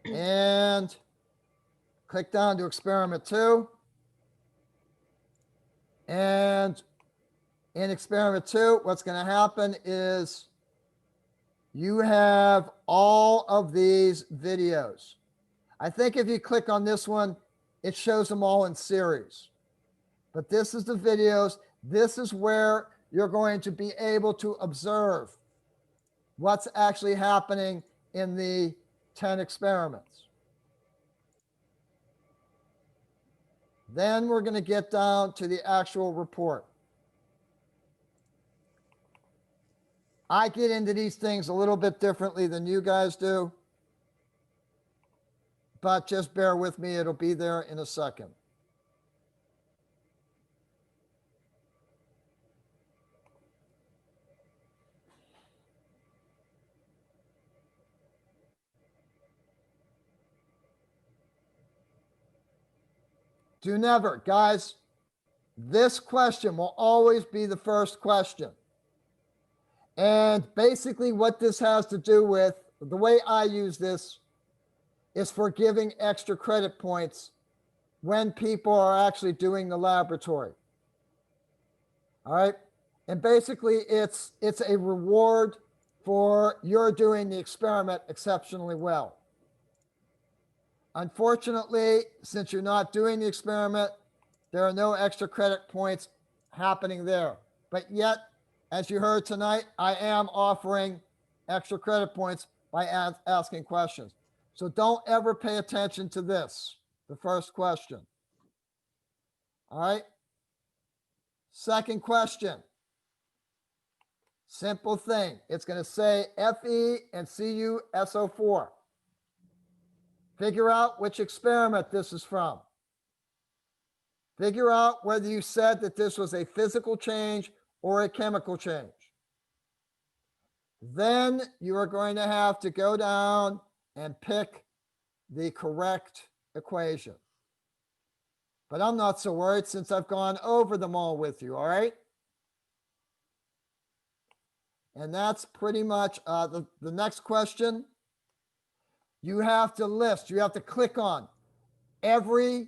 And click down to experiment 2. And in experiment 2, what's going to happen is you have all of these videos. I think if you click on this one, it shows them all in series. But this is the videos. This is where you're going to be able to observe what's actually happening in the 10 experiments. Then we're going to get down to the actual report. I get into these things a little bit differently than you guys do, but just bear with me. It'll be there in a second. Do never, guys, this question will always be the first question. And basically what this has to do with, the way I use this is for giving extra credit points when people are actually doing the laboratory. All right. And basically it's a reward for your doing the experiment exceptionally well. Unfortunately, since you're not doing the experiment, there are no extra credit points happening there. But yet, as you heard tonight, I am offering extra credit points by asking questions. So don't ever pay attention to this, the first question. All right. Second question. Simple thing. It's going to say Fe and CuSO4. Figure out which experiment this is from. Figure out whether you said that this was a physical change or a chemical change. Then you are going to have to go down and pick the correct equation. But I'm not so worried since I've gone over them all with you, all right? And that's pretty much the next question. You have to list, you have to click on every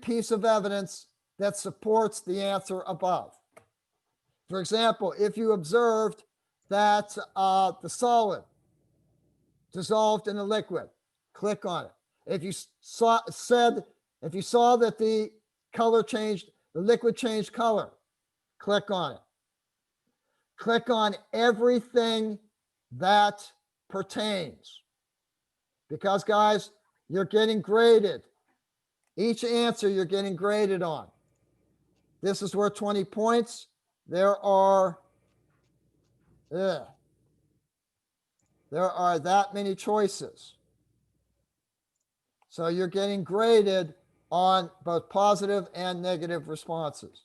piece of evidence that supports the answer above. For example, if you observed that the solid dissolved in a liquid, click on it. If you saw that the color changed, the liquid changed color, click on it. Click on everything that pertains. Because guys, you're getting graded. Each answer you're getting graded on. This is worth 20 points. There are that many choices. So you're getting graded on both positive and negative responses.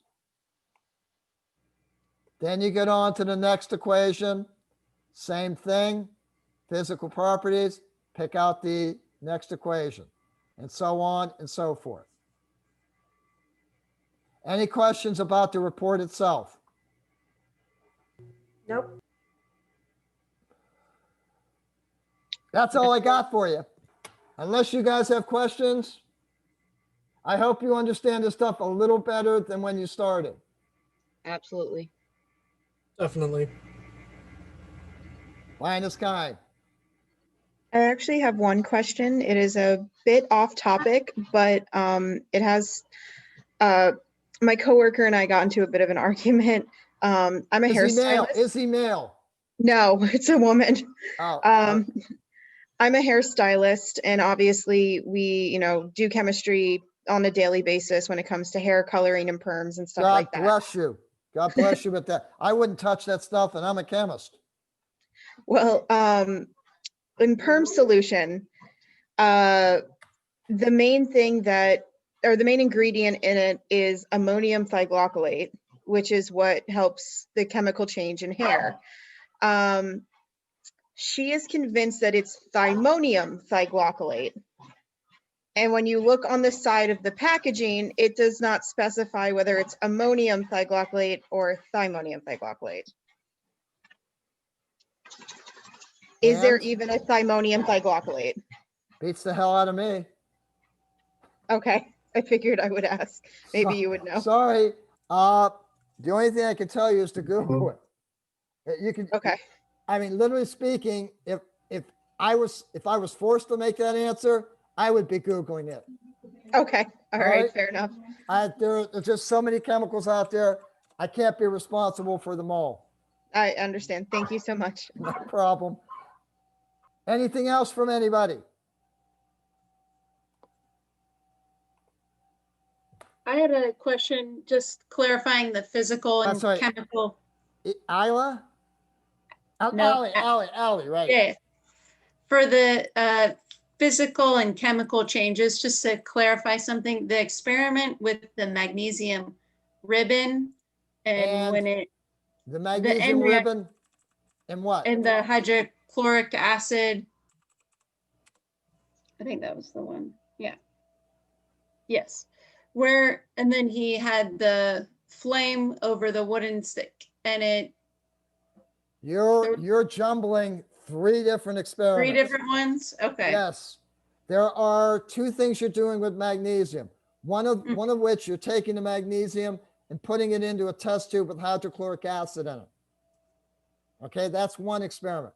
Then you get on to the next equation. Same thing, physical properties, pick out the next equation, and so on and so forth. Any questions about the report itself? Nope. That's all I got for you. Unless you guys have questions, I hope you understand this stuff a little better than when you started. Absolutely. Definitely. Linus Kai. I actually have one question. It is a bit off topic, but it has, my coworker and I got into a bit of an argument. I'm a hairstylist. Is he male? No, it's a woman. Oh, I'm a hairstylist, and obviously we, do chemistry on a daily basis when it comes to hair coloring and perms and stuff like that. God bless you. God bless you with that. I wouldn't touch that stuff, and I'm a chemist. Well, in perm solution, the main ingredient in it is ammonium thioglycolate, which is what helps the chemical change in hair. She is convinced that it's thymonium thioglycolate. And when you look on the side of the packaging, it does not specify whether it's ammonium thioglycolate or thymonium thioglycolate. Is there even a thymonium thioglycolate? Beats the hell out of me. Okay, I figured I would ask. Maybe you would know. Sorry. The only thing I can tell you is to Google it. You can. Okay. I mean, literally speaking, if I was forced to make that answer, I would be Googling it. Okay. All right. Fair enough. There's just so many chemicals out there. I can't be responsible for them all. I understand. Thank you so much. No problem. Anything else from anybody? I had a question, just clarifying the physical and chemical. Isla? No, Allie, right. Yeah. For the physical and chemical changes, just to clarify something, the experiment with the magnesium ribbon and when it. The magnesium ribbon and what? And the hydrochloric acid. I think that was the one. Yeah. Yes. And then he had the flame over the wooden stick and it. You're jumbling 3 different experiments. 3 different ones? Okay. Yes. There are 2 things you're doing with magnesium. One of which you're taking the magnesium and putting it into a test tube with hydrochloric acid in it. Okay, that's one experiment.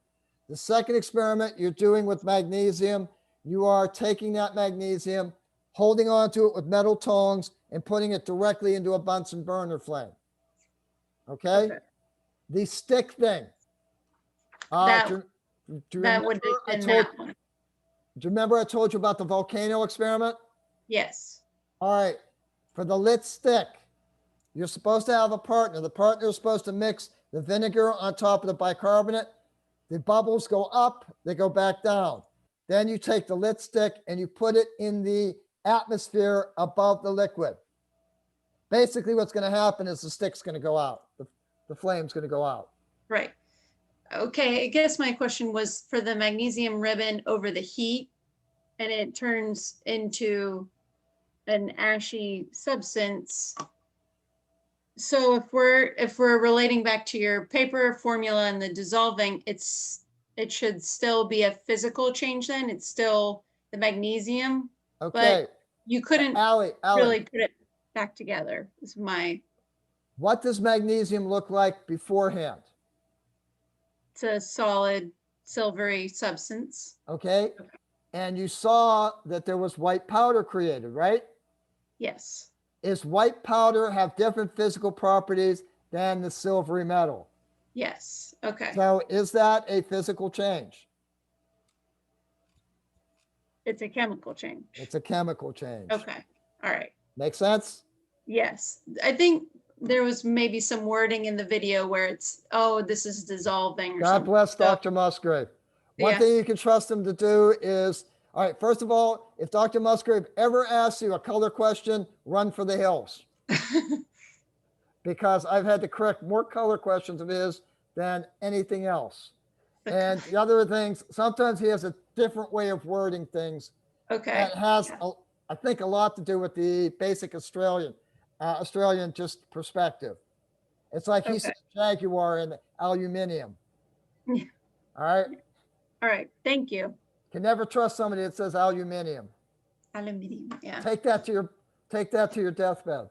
The second experiment you're doing with magnesium, you are taking that magnesium, holding onto it with metal tongs and putting it directly into a Bunsen burner flame. Okay? The stick thing. Do you remember I told you about the volcano experiment? Yes. All right. For the lit stick, you're supposed to have a partner. The partner is supposed to mix the vinegar on top of the bicarbonate. The bubbles go up, they go back down. Then you take the lit stick and you put it in the atmosphere above the liquid. Basically, what's going to happen is the stick's going to go out. The flame's going to go out. Right. Okay, I guess my question was for the magnesium ribbon over the heat, and it turns into an ashy substance. So if we're relating back to your paper formula and the dissolving, it should still be a physical change then. It's still the magnesium, Okay. but you couldn't Allie, really put it back together is my, what does magnesium look like beforehand? it's a solid silvery substance. Okay. And you saw that there was white powder created, right? Yes. Is white powder have different physical properties than the silvery metal? Yes. Okay. So is that a physical change? It's a chemical change. It's a chemical change. Okay. All right. Make sense? Yes. I think there was maybe some wording in the video where it's, oh, this is dissolving or God something. bless So- Dr. Musgrave. One Yeah. thing you can trust him to do is, all right, first of all, if Dr. Musgrave ever asks you a color question, run for the hills. Because I've had to correct more color questions of his than anything else. And the other things, sometimes he has a different way of wording things. Okay. That has, I think, a lot to do with the basic Australian just perspective. It's like he said Jaguar and aluminium. Yeah. All right. All right. Thank you. Can never trust somebody that says aluminium. Aluminium. Yeah. Take that to your deathbed.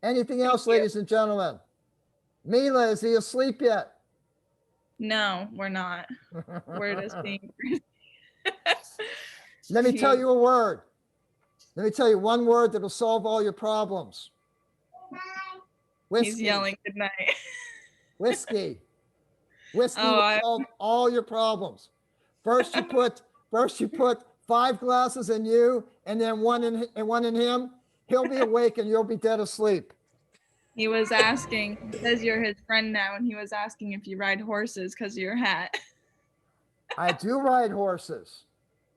Anything else, ladies and gentlemen? Mila, is he asleep yet? No, we're not. We're just being. Let me tell you a word. Let me tell you one word that'll solve all your problems. Whiskey. He's yelling good night. Whiskey. Whiskey Oh, will solve all your problems. First you put 5 glasses in you and then one in him. He'll be awake and you'll be dead asleep. He was asking, he says you're his friend now, and he was asking if you ride horses because of your hat. I do ride horses.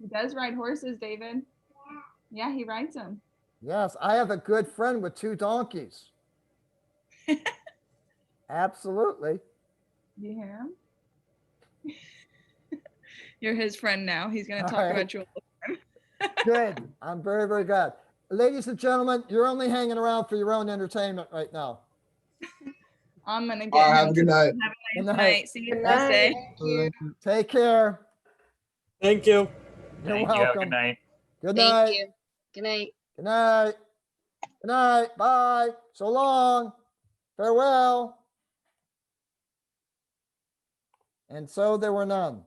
He does ride horses, David. Yeah, he rides them. Yes, I have a good friend with 2 donkeys. Absolutely. You hear him? You're his friend now. He's going to talk All right. about you all the time. Good. I'm very, very glad. Ladies and gentlemen, you're only hanging around for your own entertainment right now. I'm going to get All right, him have a good to- night. Have a Good nice night. night. See you Thursday. Take care. Thank you. You're Thank you. Have a welcome. good night. Good Thank night. you. Good night. Good night. Good night. Bye. So long. Farewell. And so there were none.